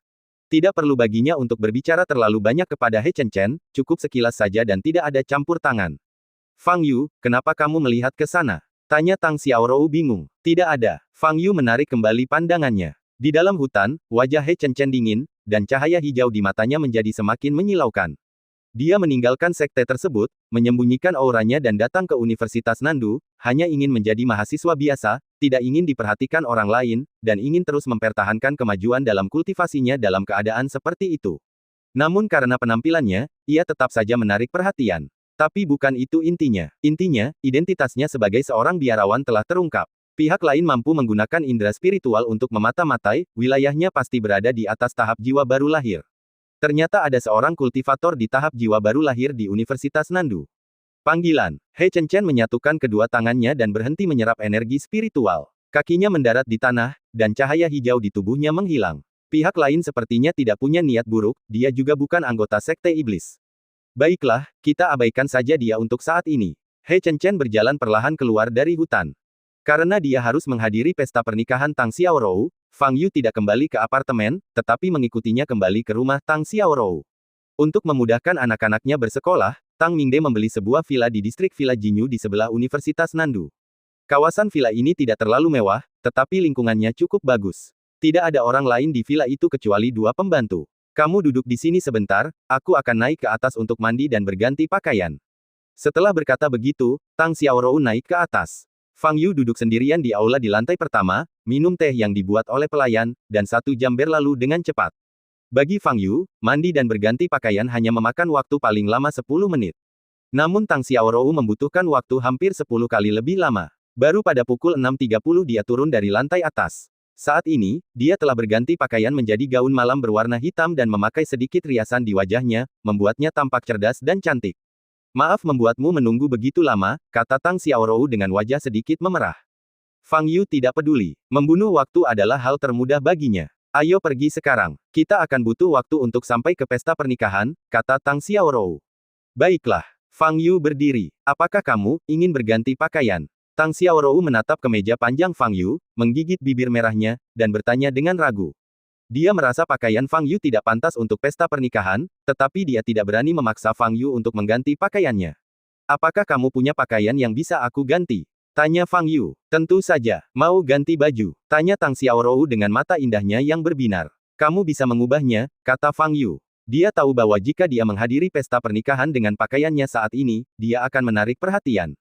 Tidak perlu baginya untuk berbicara terlalu banyak kepada He Chen, cukup sekilas saja dan tidak ada campur tangan. Fang Yu, kenapa kamu melihat ke sana? Tanya Tang Xiaorou bingung. Tidak ada. Fang Yu menarik kembali pandangannya. Di dalam hutan, wajah He Chen dingin, dan cahaya hijau di matanya menjadi semakin menyilaukan. Dia meninggalkan sekte tersebut, menyembunyikan auranya dan datang ke Universitas Nandu, hanya ingin menjadi mahasiswa biasa, tidak ingin diperhatikan orang lain, dan ingin terus mempertahankan kemajuan dalam kultivasinya dalam keadaan seperti itu. Namun karena penampilannya, ia tetap saja menarik perhatian. Tapi bukan itu intinya. Intinya, identitasnya sebagai seorang biarawan telah terungkap. Pihak lain mampu menggunakan indera spiritual untuk memata-matai, wilayahnya pasti berada di atas tahap jiwa baru lahir. Ternyata ada seorang kultivator di tahap jiwa baru lahir di Universitas Nandu. Panggilan. He Chen menyatukan kedua tangannya dan berhenti menyerap energi spiritual. Kakinya mendarat di tanah, dan cahaya hijau di tubuhnya menghilang. Pihak lain sepertinya tidak punya niat buruk, dia juga bukan anggota sekte iblis. Baiklah, kita abaikan saja dia untuk saat ini. He Chen berjalan perlahan keluar dari hutan. Karena dia harus menghadiri pesta pernikahan Tang Xiaorou, Fang Yu tidak kembali ke apartemen, tetapi mengikutinya kembali ke rumah Tang Xiaorou. Untuk memudahkan anak-anaknya bersekolah, Tang Mingde membeli sebuah villa di distrik Villa Jinyu di sebelah Universitas Nandu. Kawasan villa ini tidak terlalu mewah, tetapi lingkungannya cukup bagus. Tidak ada orang lain di villa itu kecuali dua pembantu. Kamu duduk di sini sebentar, aku akan naik ke atas untuk mandi dan berganti pakaian. Setelah berkata begitu, Tang Xiaorou naik ke atas. Fang Yu duduk sendirian di aula di lantai pertama, minum teh yang dibuat oleh pelayan, dan 1 jam berlalu dengan cepat. Bagi Fang Yu, mandi dan berganti pakaian hanya memakan waktu paling lama 10 menit. Namun Tang Xiaorou membutuhkan waktu hampir 10 kali lebih lama. Baru pada pukul 6.30 dia turun dari lantai atas. Saat ini, dia telah berganti pakaian menjadi gaun malam berwarna hitam dan memakai sedikit riasan di wajahnya, membuatnya tampak cerdas dan cantik. Maaf membuatmu menunggu begitu lama, kata Tang Xiaorou dengan wajah sedikit memerah. Fang Yu tidak peduli. Membunuh waktu adalah hal termudah baginya. Ayo pergi sekarang. Kita akan butuh waktu untuk sampai ke pesta pernikahan, kata Tang Xiaorou. Baiklah. Fang Yu berdiri. Apakah kamu ingin berganti pakaian? Tang Xiaorou menatap ke meja panjang Fang Yu, menggigit bibir merahnya, dan bertanya dengan ragu. Dia merasa pakaian Fang Yu tidak pantas untuk pesta pernikahan, tetapi dia tidak berani memaksa Fang Yu untuk mengganti pakaiannya. Apakah kamu punya pakaian yang bisa aku ganti? Tanya Fang Yu. Tentu saja, mau ganti baju? Tanya Tang Xiaorou dengan mata indahnya yang berbinar. Kamu bisa mengubahnya, kata Fang Yu. Dia tahu bahwa jika dia menghadiri pesta pernikahan dengan pakaiannya saat ini, dia akan menarik perhatian.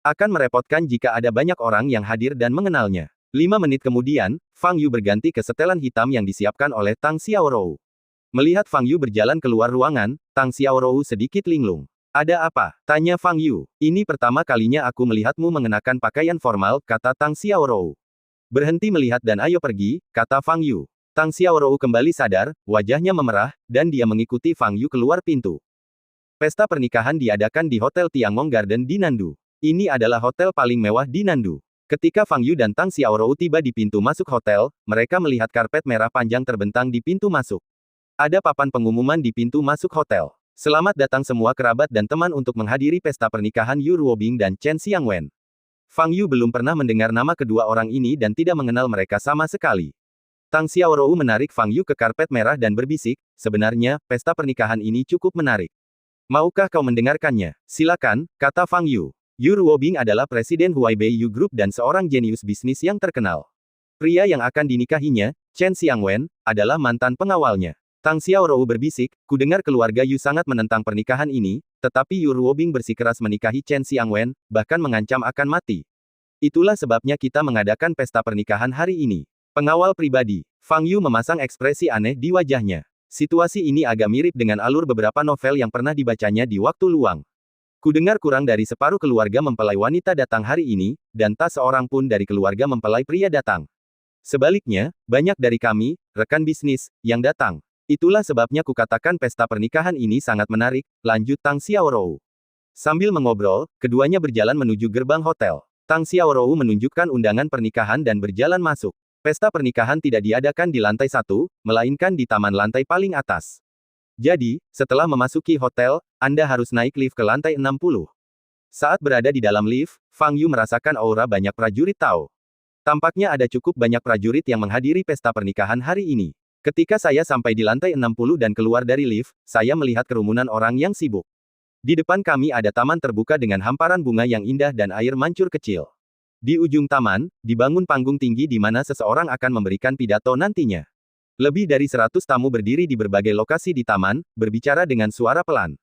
Akan merepotkan jika ada banyak orang yang hadir dan mengenalnya. 5 menit kemudian, Fang Yu berganti ke setelan hitam yang disiapkan oleh Tang Xiaorou. Melihat Fang Yu berjalan keluar ruangan, Tang Xiaorou sedikit linglung. Ada apa? Tanya Fang Yu. Ini pertama kalinya aku melihatmu mengenakan pakaian formal, kata Tang Xiaorou. Berhenti melihat dan ayo pergi, kata Fang Yu. Tang Xiaorou kembali sadar, wajahnya memerah, dan dia mengikuti Fang Yu keluar pintu. Pesta pernikahan diadakan di Hotel Tiangong Garden di Nandu. Ini adalah hotel paling mewah di Nandu. Ketika Fang Yu dan Tang Xiaorou tiba di pintu masuk hotel, mereka melihat karpet merah panjang terbentang di pintu masuk. Ada papan pengumuman di pintu masuk hotel. Selamat datang semua kerabat dan teman untuk menghadiri pesta pernikahan Yu Ruobing dan Chen Xiangwen. Fang Yu belum pernah mendengar nama kedua orang ini dan tidak mengenal mereka sama sekali. Tang Xiaorou menarik Fang Yu ke karpet merah dan berbisik, sebenarnya, pesta pernikahan ini cukup menarik. Maukah kau mendengarkannya? Silakan, kata Fang Yu. Yu Ruobing adalah presiden Huaibei Yu Group dan seorang jenius bisnis yang terkenal. Pria yang akan dinikahinya, Chen Xiangwen, adalah mantan pengawalnya. Tang Xiaorou berbisik, ku dengar keluarga Yu sangat menentang pernikahan ini, tetapi Yu Ruobing bersikeras menikahi Chen Xiangwen, bahkan mengancam akan mati. Itulah sebabnya kita mengadakan pesta pernikahan hari ini. Pengawal pribadi. Fang Yu memasang ekspresi aneh di wajahnya. Situasi ini agak mirip dengan alur beberapa novel yang pernah dibacanya di waktu luang. Ku dengar kurang dari separuh keluarga mempelai wanita datang hari ini, dan tak seorang pun dari keluarga mempelai pria datang. Sebaliknya, banyak dari kami, rekan bisnis, yang datang. Itulah sebabnya kukatakan pesta pernikahan ini sangat menarik, lanjut Tang Xiaorou. Sambil mengobrol, keduanya berjalan menuju gerbang hotel. Tang Xiaorou menunjukkan undangan pernikahan dan berjalan masuk. Pesta pernikahan tidak diadakan di lantai 1, melainkan di taman lantai paling atas. Jadi, setelah memasuki hotel, Anda harus naik lift ke lantai 60. Saat berada di dalam lift, Fang Yu merasakan aura banyak prajurit Tao. Tampaknya ada cukup banyak prajurit yang menghadiri pesta pernikahan hari ini. Ketika saya sampai di lantai 60 dan keluar dari lift, saya melihat kerumunan orang yang sibuk. Di depan kami ada taman terbuka dengan hamparan bunga yang indah dan air mancur kecil. Di ujung taman, dibangun panggung tinggi di mana seseorang akan memberikan pidato nantinya. Lebih dari 100 tamu berdiri di berbagai lokasi di taman, berbicara dengan suara pelan.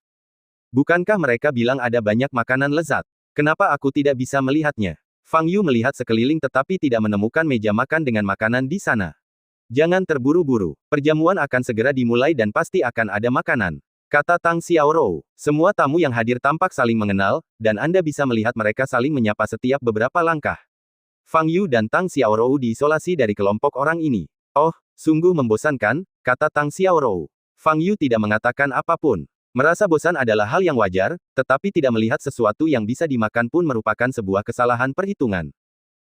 Bukankah mereka bilang ada banyak makanan lezat? Kenapa aku tidak bisa melihatnya? Fang Yu melihat sekeliling tetapi tidak menemukan meja makan dengan makanan di sana. Jangan terburu-buru. Perjamuan akan segera dimulai dan pasti akan ada makanan. Kata Tang Xiaorou. Semua tamu yang hadir tampak saling mengenal, dan Anda bisa melihat mereka saling menyapa setiap beberapa langkah. Fang Yu dan Tang Xiaorou diisolasi dari kelompok orang ini. Oh, sungguh membosankan, kata Tang Xiaorou. Fang Yu tidak mengatakan apapun. Merasa bosan adalah hal yang wajar, tetapi tidak melihat sesuatu yang bisa dimakan pun merupakan sebuah kesalahan perhitungan.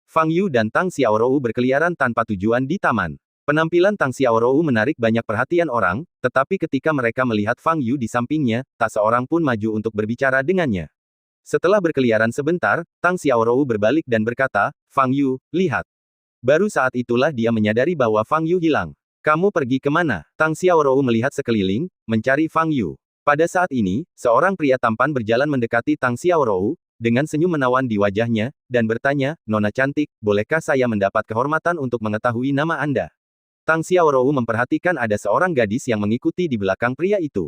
Fang Yu dan Tang Xiaorou berkeliaran tanpa tujuan di taman. Penampilan Tang Xiaorou menarik banyak perhatian orang, tetapi ketika mereka melihat Fang Yu di sampingnya, tak seorang pun maju untuk berbicara dengannya. Setelah berkeliaran sebentar, Tang Xiaorou berbalik dan berkata, Fang Yu, lihat. Baru saat itulah dia menyadari bahwa Fang Yu hilang. Kamu pergi kemana? Tang Xiaorou melihat sekeliling, mencari Fang Yu. Pada saat ini, seorang pria tampan berjalan mendekati Tang Xiaorou, dengan senyum menawan di wajahnya, dan bertanya, Nona cantik, bolehkah saya mendapat kehormatan untuk mengetahui nama Anda? Tang Xiaorou memperhatikan ada seorang gadis yang mengikuti di belakang pria itu.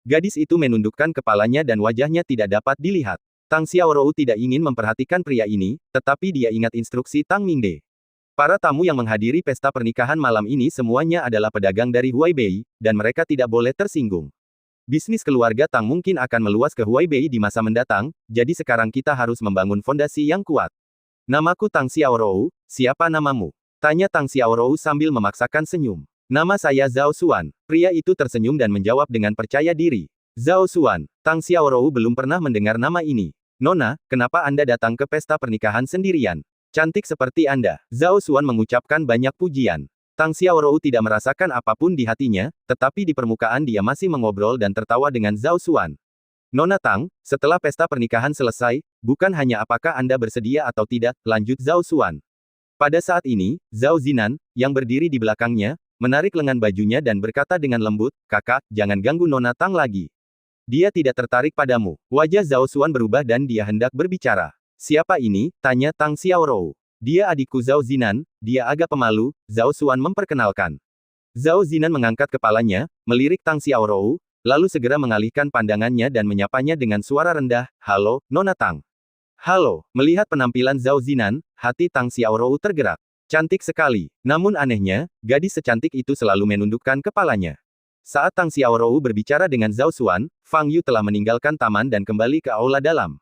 Gadis itu menundukkan kepalanya dan wajahnya tidak dapat dilihat. Tang Xiaorou tidak ingin memperhatikan pria ini, tetapi dia ingat instruksi Tang Mingde. Para tamu yang menghadiri pesta pernikahan malam ini semuanya adalah pedagang dari Huaibei, dan mereka tidak boleh tersinggung. Bisnis keluarga Tang mungkin akan meluas ke Huaibei di masa mendatang, jadi sekarang kita harus membangun fondasi yang kuat. Namaku Tang Xiaorou, siapa namamu? Tanya Tang Xiaorou sambil memaksakan senyum. Nama saya Zhao Xuan. Pria itu tersenyum dan menjawab dengan percaya diri. Zhao Xuan. Tang Xiaorou belum pernah mendengar nama ini. Nona, kenapa Anda datang ke pesta pernikahan sendirian? Cantik seperti Anda. Zhao Xuan mengucapkan banyak pujian. Tang Xiaorou tidak merasakan apapun di hatinya, tetapi di permukaan dia masih mengobrol dan tertawa dengan Zhao Xuan. Nona Tang, setelah pesta pernikahan selesai, bukan hanya apakah Anda bersedia atau tidak, lanjut Zhao Xuan. Pada saat ini, Zhao Zinan, yang berdiri di belakangnya, menarik lengan bajunya dan berkata dengan lembut, Kakak, jangan ganggu Nona Tang lagi. Dia tidak tertarik padamu. Wajah Zhao Xuan berubah dan dia hendak berbicara. Siapa ini? Tanya Tang Xiaorou. Dia adikku Zhao Zinan, dia agak pemalu, Zhao Xuan memperkenalkan. Zhao Zinan mengangkat kepalanya, melirik Tang Xiaorou, lalu segera mengalihkan pandangannya dan menyapanya dengan suara rendah, Halo, Nona Tang. Halo, melihat penampilan Zhao Zinan, hati Tang Xiaorou tergerak. Cantik sekali. Namun anehnya, gadis secantik itu selalu menundukkan kepalanya. Saat Tang Xiaorou berbicara dengan Zhao Xuan, Fang Yu telah meninggalkan taman dan kembali ke aula dalam.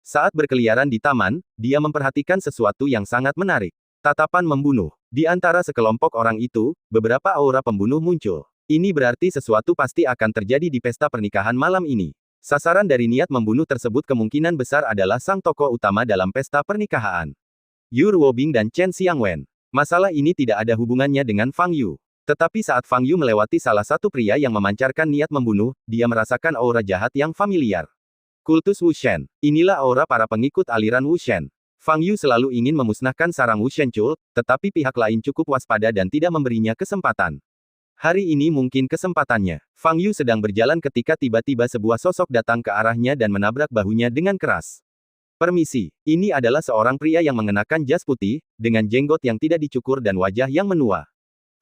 Saat berkeliaran di taman, dia memperhatikan sesuatu yang sangat menarik. Tatapan membunuh. Di antara sekelompok orang itu, beberapa aura pembunuh muncul. Ini berarti sesuatu pasti akan terjadi di pesta pernikahan malam ini. Sasaran dari niat membunuh tersebut kemungkinan besar adalah sang tokoh utama dalam pesta pernikahan. Yu Ruobing dan Chen Xiangwen. Masalah ini tidak ada hubungannya dengan Fang Yu. Tetapi saat Fang Yu melewati salah satu pria yang memancarkan niat membunuh, dia merasakan aura jahat yang familiar. Kultus Wushen. Inilah aura para pengikut aliran Wushen. Fang Yu selalu ingin memusnahkan sarang Wushen Chul, tetapi pihak lain cukup waspada dan tidak memberinya kesempatan. Hari ini mungkin kesempatannya. Fang Yu sedang berjalan ketika tiba-tiba sebuah sosok datang ke arahnya dan menabrak bahunya dengan keras. Permisi, ini adalah seorang pria yang mengenakan jas putih, dengan jenggot yang tidak dicukur dan wajah yang menua.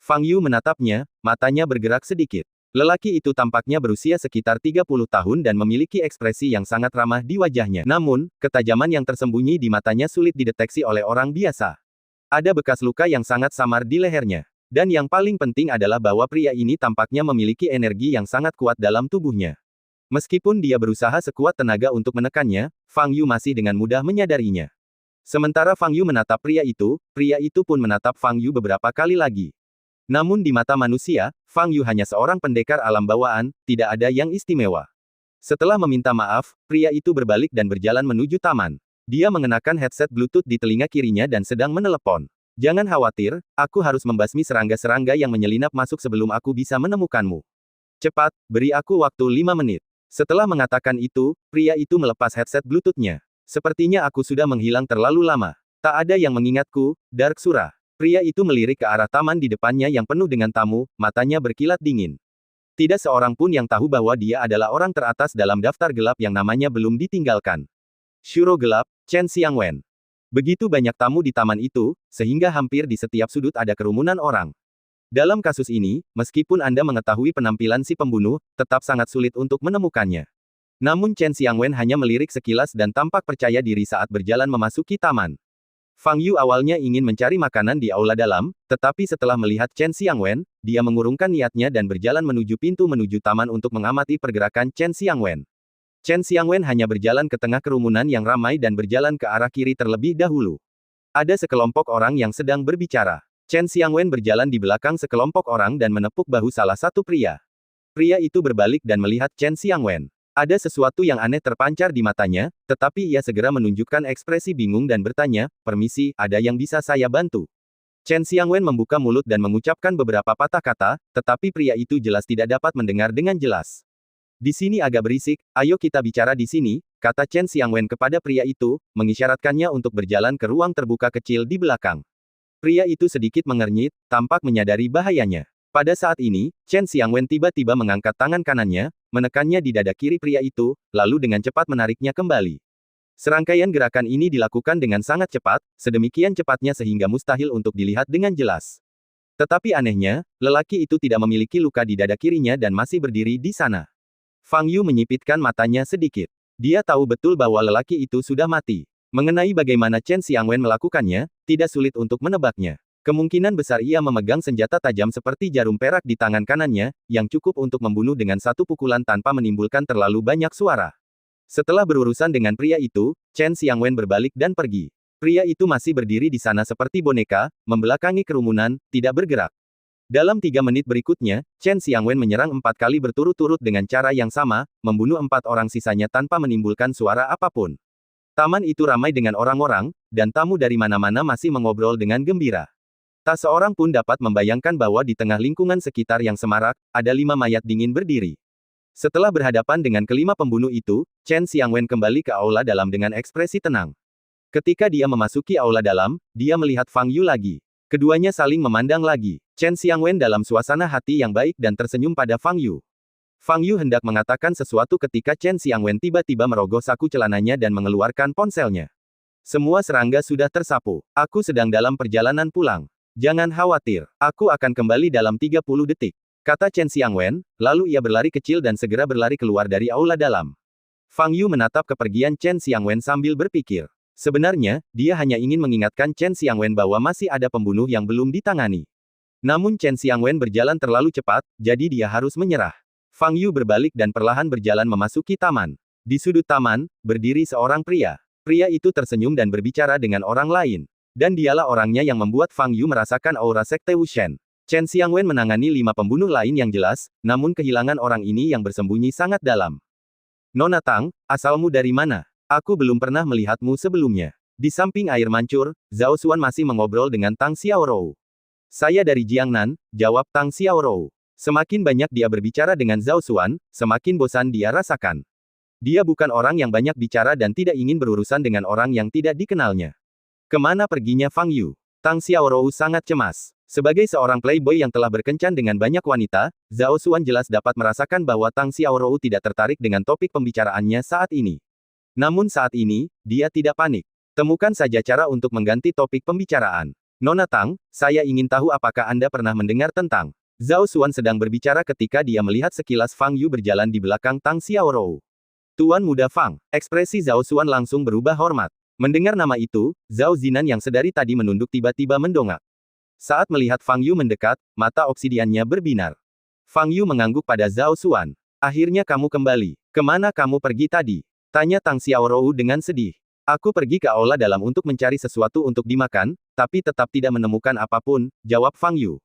Fang Yu menatapnya, matanya bergerak sedikit. Lelaki itu tampaknya berusia sekitar 30 tahun dan memiliki ekspresi yang sangat ramah di wajahnya. Namun, ketajaman yang tersembunyi di matanya sulit dideteksi oleh orang biasa. Ada bekas luka yang sangat samar di lehernya. Dan yang paling penting adalah bahwa pria ini tampaknya memiliki energi yang sangat kuat dalam tubuhnya. Meskipun dia berusaha sekuat tenaga untuk menekannya, Fang Yu masih dengan mudah menyadarinya. Sementara Fang Yu menatap pria itu pun menatap Fang Yu beberapa kali lagi. Namun di mata manusia, Fang Yu hanya seorang pendekar alam bawaan, tidak ada yang istimewa. Setelah meminta maaf, pria itu berbalik dan berjalan menuju taman. Dia mengenakan headset Bluetooth di telinga kirinya dan sedang menelepon. Jangan khawatir, aku harus membasmi serangga-serangga yang menyelinap masuk sebelum aku bisa menemukanmu. Cepat, beri aku waktu 5 menit. Setelah mengatakan itu, pria itu melepas headset Bluetooth-nya. Sepertinya aku sudah menghilang terlalu lama. Tak ada yang mengingatku, Dark Sura. Pria itu melirik ke arah taman di depannya yang penuh dengan tamu, matanya berkilat dingin. Tidak seorang pun yang tahu bahwa dia adalah orang teratas dalam daftar gelap yang namanya belum ditinggalkan. Shuro gelap, Chen Xiangwen. Begitu banyak tamu di taman itu, sehingga hampir di setiap sudut ada kerumunan orang. Dalam kasus ini, meskipun Anda mengetahui penampilan si pembunuh, tetap sangat sulit untuk menemukannya. Namun Chen Xiangwen hanya melirik sekilas dan tampak percaya diri saat berjalan memasuki taman. Fang Yu awalnya ingin mencari makanan di aula dalam, tetapi setelah melihat Chen Xiangwen, dia mengurungkan niatnya dan berjalan menuju pintu menuju taman untuk mengamati pergerakan Chen Xiangwen. Chen Xiangwen hanya berjalan ke tengah kerumunan yang ramai dan berjalan ke arah kiri terlebih dahulu. Ada sekelompok orang yang sedang berbicara. Chen Xiangwen berjalan di belakang sekelompok orang dan menepuk bahu salah satu pria. Pria itu berbalik dan melihat Chen Xiangwen. Ada sesuatu yang aneh terpancar di matanya, tetapi ia segera menunjukkan ekspresi bingung dan bertanya, "Permisi, ada yang bisa saya bantu?" Chen Xiangwen membuka mulut dan mengucapkan beberapa patah kata, tetapi pria itu jelas tidak dapat mendengar dengan jelas. Di sini agak berisik, ayo kita bicara di sini, kata Chen Xiangwen kepada pria itu, mengisyaratkannya untuk berjalan ke ruang terbuka kecil di belakang. Pria itu sedikit mengernyit, tampak menyadari bahayanya. Pada saat ini, Chen Xiangwen tiba-tiba mengangkat tangan kanannya, menekannya di dada kiri pria itu, lalu dengan cepat menariknya kembali. Serangkaian gerakan ini dilakukan dengan sangat cepat, sedemikian cepatnya sehingga mustahil untuk dilihat dengan jelas. Tetapi anehnya, lelaki itu tidak memiliki luka di dada kirinya dan masih berdiri di sana. Fang Yu menyipitkan matanya sedikit. Dia tahu betul bahwa lelaki itu sudah mati. Mengenai bagaimana Chen Xiangwen melakukannya, tidak sulit untuk menebaknya. Kemungkinan besar ia memegang senjata tajam seperti jarum perak di tangan kanannya, yang cukup untuk membunuh dengan satu pukulan tanpa menimbulkan terlalu banyak suara. Setelah berurusan dengan pria itu, Chen Xiangwen berbalik dan pergi. Pria itu masih berdiri di sana seperti boneka, membelakangi kerumunan, tidak bergerak. Dalam 3 menit berikutnya, Chen Xiangwen menyerang 4 kali berturut-turut dengan cara yang sama, membunuh 4 orang sisanya tanpa menimbulkan suara apapun. Taman itu ramai dengan orang-orang, dan tamu dari mana-mana masih mengobrol dengan gembira. Tak seorang pun dapat membayangkan bahwa di tengah lingkungan sekitar yang semarak, ada 5 mayat dingin berdiri. Setelah berhadapan dengan kelima pembunuh itu, Chen Xiangwen kembali ke aula dalam dengan ekspresi tenang. Ketika dia memasuki aula dalam, dia melihat Fang Yu lagi. Keduanya saling memandang lagi. Chen Xiangwen dalam suasana hati yang baik dan tersenyum pada Fang Yu. Fang Yu hendak mengatakan sesuatu ketika Chen Xiangwen tiba-tiba merogoh saku celananya dan mengeluarkan ponselnya. Semua serangga sudah tersapu. Aku sedang dalam perjalanan pulang. Jangan khawatir, aku akan kembali dalam 30 detik, kata Chen Xiangwen, lalu ia berlari kecil dan segera berlari keluar dari aula dalam. Fang Yu menatap kepergian Chen Xiangwen sambil berpikir. Sebenarnya, dia hanya ingin mengingatkan Chen Xiangwen bahwa masih ada pembunuh yang belum ditangani. Namun Chen Xiangwen berjalan terlalu cepat, jadi dia harus menyerah. Fang Yu berbalik dan perlahan berjalan memasuki taman. Di sudut taman, berdiri seorang pria. Pria itu tersenyum dan berbicara dengan orang lain. Dan dialah orangnya yang membuat Fang Yu merasakan aura sekte Wushen. Chen Xiangwen menangani 5 pembunuh lain yang jelas, namun kehilangan orang ini yang bersembunyi sangat dalam. Nona Tang, asalmu dari mana? Aku belum pernah melihatmu sebelumnya. Di samping air mancur, Zhao Xuan masih mengobrol dengan Tang Xiaorou. Saya dari Jiangnan, jawab Tang Xiaorou. Semakin banyak dia berbicara dengan Zhao Xuan, semakin bosan dia rasakan. Dia bukan orang yang banyak bicara dan tidak ingin berurusan dengan orang yang tidak dikenalnya. Kemana perginya Fang Yu? Tang Xiaorou sangat cemas. Sebagai seorang playboy yang telah berkencan dengan banyak wanita, Zhao Xuan jelas dapat merasakan bahwa Tang Xiaorou tidak tertarik dengan topik pembicaraannya saat ini. Namun saat ini, dia tidak panik. Temukan saja cara untuk mengganti topik pembicaraan. Nona Tang, saya ingin tahu apakah Anda pernah mendengar tentang... Zhao Xuan sedang berbicara ketika dia melihat sekilas Fang Yu berjalan di belakang Tang Xiaorou. Tuan Muda Fang, ekspresi Zhao Xuan langsung berubah hormat. Mendengar nama itu, Zhao Zinan yang sedari tadi menunduk tiba-tiba mendongak. Saat melihat Fang Yu mendekat, mata obsidiannya berbinar. Fang Yu mengangguk pada Zhao Xuan. Akhirnya kamu kembali. Kemana kamu pergi tadi? Tanya Tang Xiaorou dengan sedih. Aku pergi ke aula dalam untuk mencari sesuatu untuk dimakan, tapi tetap tidak menemukan apapun, jawab Fang Yu.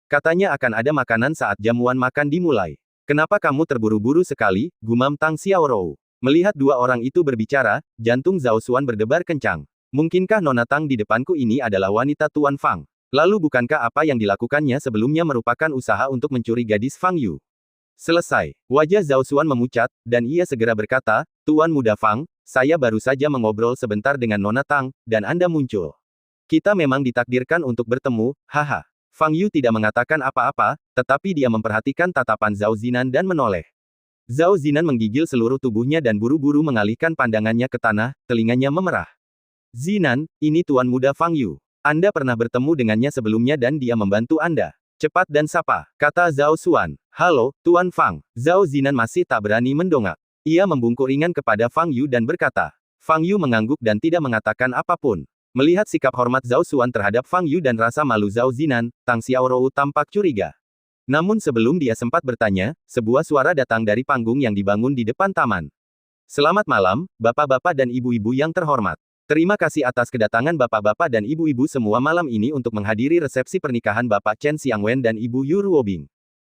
Katanya akan ada makanan saat jamuan makan dimulai. Kenapa kamu terburu-buru sekali, gumam Tang Xiaorou. Melihat dua orang itu berbicara, jantung Zhao Xuan berdebar kencang. Mungkinkah Nona Tang di depanku ini adalah wanita Tuan Fang? Lalu bukankah apa yang dilakukannya sebelumnya merupakan usaha untuk mencuri gadis Fang Yu? Selesai. Wajah Zhao Xuan memucat, dan ia segera berkata, Tuan Muda Fang, saya baru saja mengobrol sebentar dengan Nona Tang, dan Anda muncul. Kita memang ditakdirkan untuk bertemu, haha. Fang Yu tidak mengatakan apa-apa, tetapi dia memperhatikan tatapan Zhao Zinan dan menoleh. Zhao Zinan menggigil seluruh tubuhnya dan buru-buru mengalihkan pandangannya ke tanah, telinganya memerah. Zinan, ini Tuan Muda Fang Yu. Anda pernah bertemu dengannya sebelumnya dan dia membantu Anda. Cepat dan sapa, kata Zhao Xuan. Halo, Tuan Fang. Zhao Zinan masih tak berani mendongak. Ia membungkuk ringan kepada Fang Yu dan berkata. Fang Yu mengangguk dan tidak mengatakan apapun. Melihat sikap hormat Zhao Xuan terhadap Fang Yu dan rasa malu Zhao Zinan, Tang Xiaorou tampak curiga. Namun sebelum dia sempat bertanya, sebuah suara datang dari panggung yang dibangun di depan taman. Selamat malam, bapak-bapak dan ibu-ibu yang terhormat. Terima kasih atas kedatangan bapak-bapak dan ibu-ibu semua malam ini untuk menghadiri resepsi pernikahan Bapak Chen Xiangwen dan Ibu Yu Ruobing.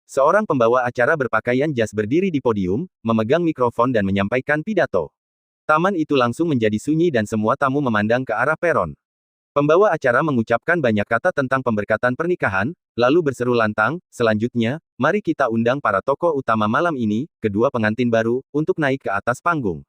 Seorang pembawa acara berpakaian jas berdiri di podium, memegang mikrofon dan menyampaikan pidato. Taman itu langsung menjadi sunyi dan semua tamu memandang ke arah peron. Pembawa acara mengucapkan banyak kata tentang pemberkatan pernikahan, lalu berseru lantang, selanjutnya, mari kita undang para tokoh utama malam ini, kedua pengantin baru, untuk naik ke atas panggung.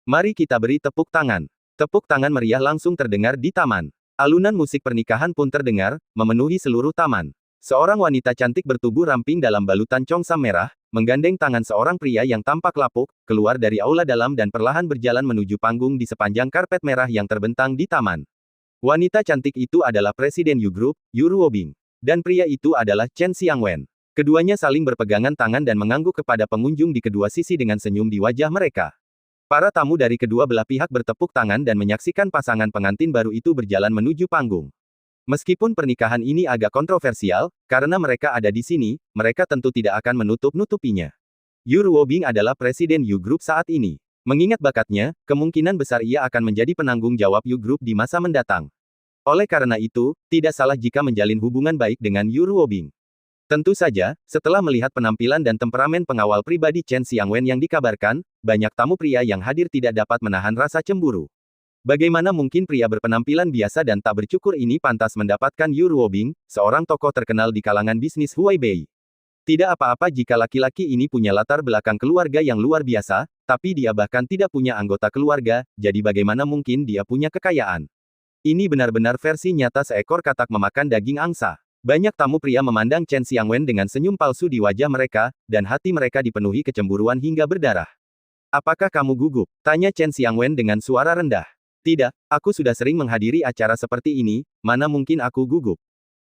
Mari kita beri tepuk tangan. Tepuk tangan meriah langsung terdengar di taman. Alunan musik pernikahan pun terdengar, memenuhi seluruh taman. Seorang wanita cantik bertubuh ramping dalam balutan congsam merah, menggandeng tangan seorang pria yang tampak lapuk, keluar dari aula dalam dan perlahan berjalan menuju panggung di sepanjang karpet merah yang terbentang di taman. Wanita cantik itu adalah Presiden Yu Group, Yu Ruobing. Dan pria itu adalah Chen Xiangwen. Keduanya saling berpegangan tangan dan mengangguk kepada pengunjung di kedua sisi dengan senyum di wajah mereka. Para tamu dari kedua belah pihak bertepuk tangan dan menyaksikan pasangan pengantin baru itu berjalan menuju panggung. Meskipun pernikahan ini agak kontroversial, karena mereka ada di sini, mereka tentu tidak akan menutup-nutupinya. Yu Ruobing adalah Presiden Yu Group saat ini. Mengingat bakatnya, kemungkinan besar ia akan menjadi penanggung jawab Yu Group di masa mendatang. Oleh karena itu, tidak salah jika menjalin hubungan baik dengan Yu Ruobing. Tentu saja, setelah melihat penampilan dan temperamen pengawal pribadi Chen Xiangwen yang dikabarkan, banyak tamu pria yang hadir tidak dapat menahan rasa cemburu. Bagaimana mungkin pria berpenampilan biasa dan tak bercukur ini pantas mendapatkan Yu Ruobing, seorang tokoh terkenal di kalangan bisnis Huaibei? Tidak apa-apa jika laki-laki ini punya latar belakang keluarga yang luar biasa, tapi dia bahkan tidak punya anggota keluarga, jadi bagaimana mungkin dia punya kekayaan? Ini benar-benar versi nyata seekor katak memakan daging angsa. Banyak tamu pria memandang Chen Xiangwen dengan senyum palsu di wajah mereka, dan hati mereka dipenuhi kecemburuan hingga berdarah. Apakah kamu gugup? Tanya Chen Xiangwen dengan suara rendah. Tidak, aku sudah sering menghadiri acara seperti ini, mana mungkin aku gugup.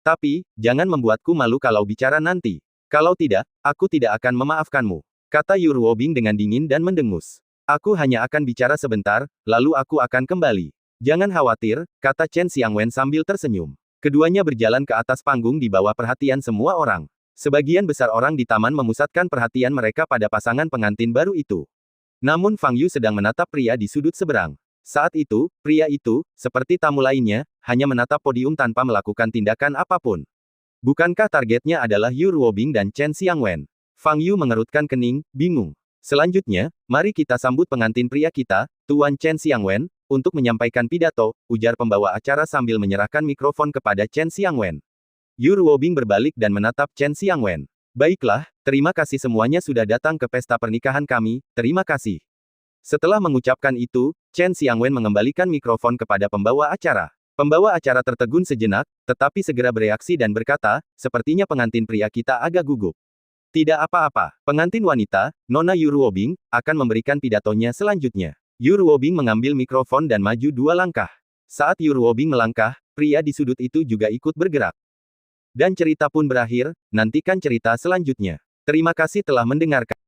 Tapi, jangan membuatku malu kalau bicara nanti. Kalau tidak, aku tidak akan memaafkanmu, kata Yu Ruobing dengan dingin dan mendengus. Aku hanya akan bicara sebentar, lalu aku akan kembali. Jangan khawatir, kata Chen Xiangwen sambil tersenyum. Keduanya berjalan ke atas panggung di bawah perhatian semua orang. Sebagian besar orang di taman memusatkan perhatian mereka pada pasangan pengantin baru itu. Namun Fang Yu sedang menatap pria di sudut seberang. Saat itu, pria itu, seperti tamu lainnya, hanya menatap podium tanpa melakukan tindakan apapun. Bukankah targetnya adalah Yu Ruobing dan Chen Xiangwen? Fang Yu mengerutkan kening, bingung. Selanjutnya, mari kita sambut pengantin pria kita, Tuan Chen Xiangwen, untuk menyampaikan pidato, ujar pembawa acara sambil menyerahkan mikrofon kepada Chen Xiangwen. Yu Ruobing berbalik dan menatap Chen Xiangwen. Baiklah, terima kasih semuanya sudah datang ke pesta pernikahan kami, terima kasih. Setelah mengucapkan itu, Chen Xiangwen mengembalikan mikrofon kepada pembawa acara. Pembawa acara tertegun sejenak, tetapi segera bereaksi dan berkata, sepertinya pengantin pria kita agak gugup. Tidak apa-apa, pengantin wanita, Nona Yu Ruobing, akan memberikan pidatonya selanjutnya. Yu Ruobing mengambil mikrofon dan maju 2 langkah. Saat Yu Ruobing melangkah, pria di sudut itu juga ikut bergerak. Dan cerita pun berakhir, nantikan cerita selanjutnya. Terima kasih telah mendengarkan.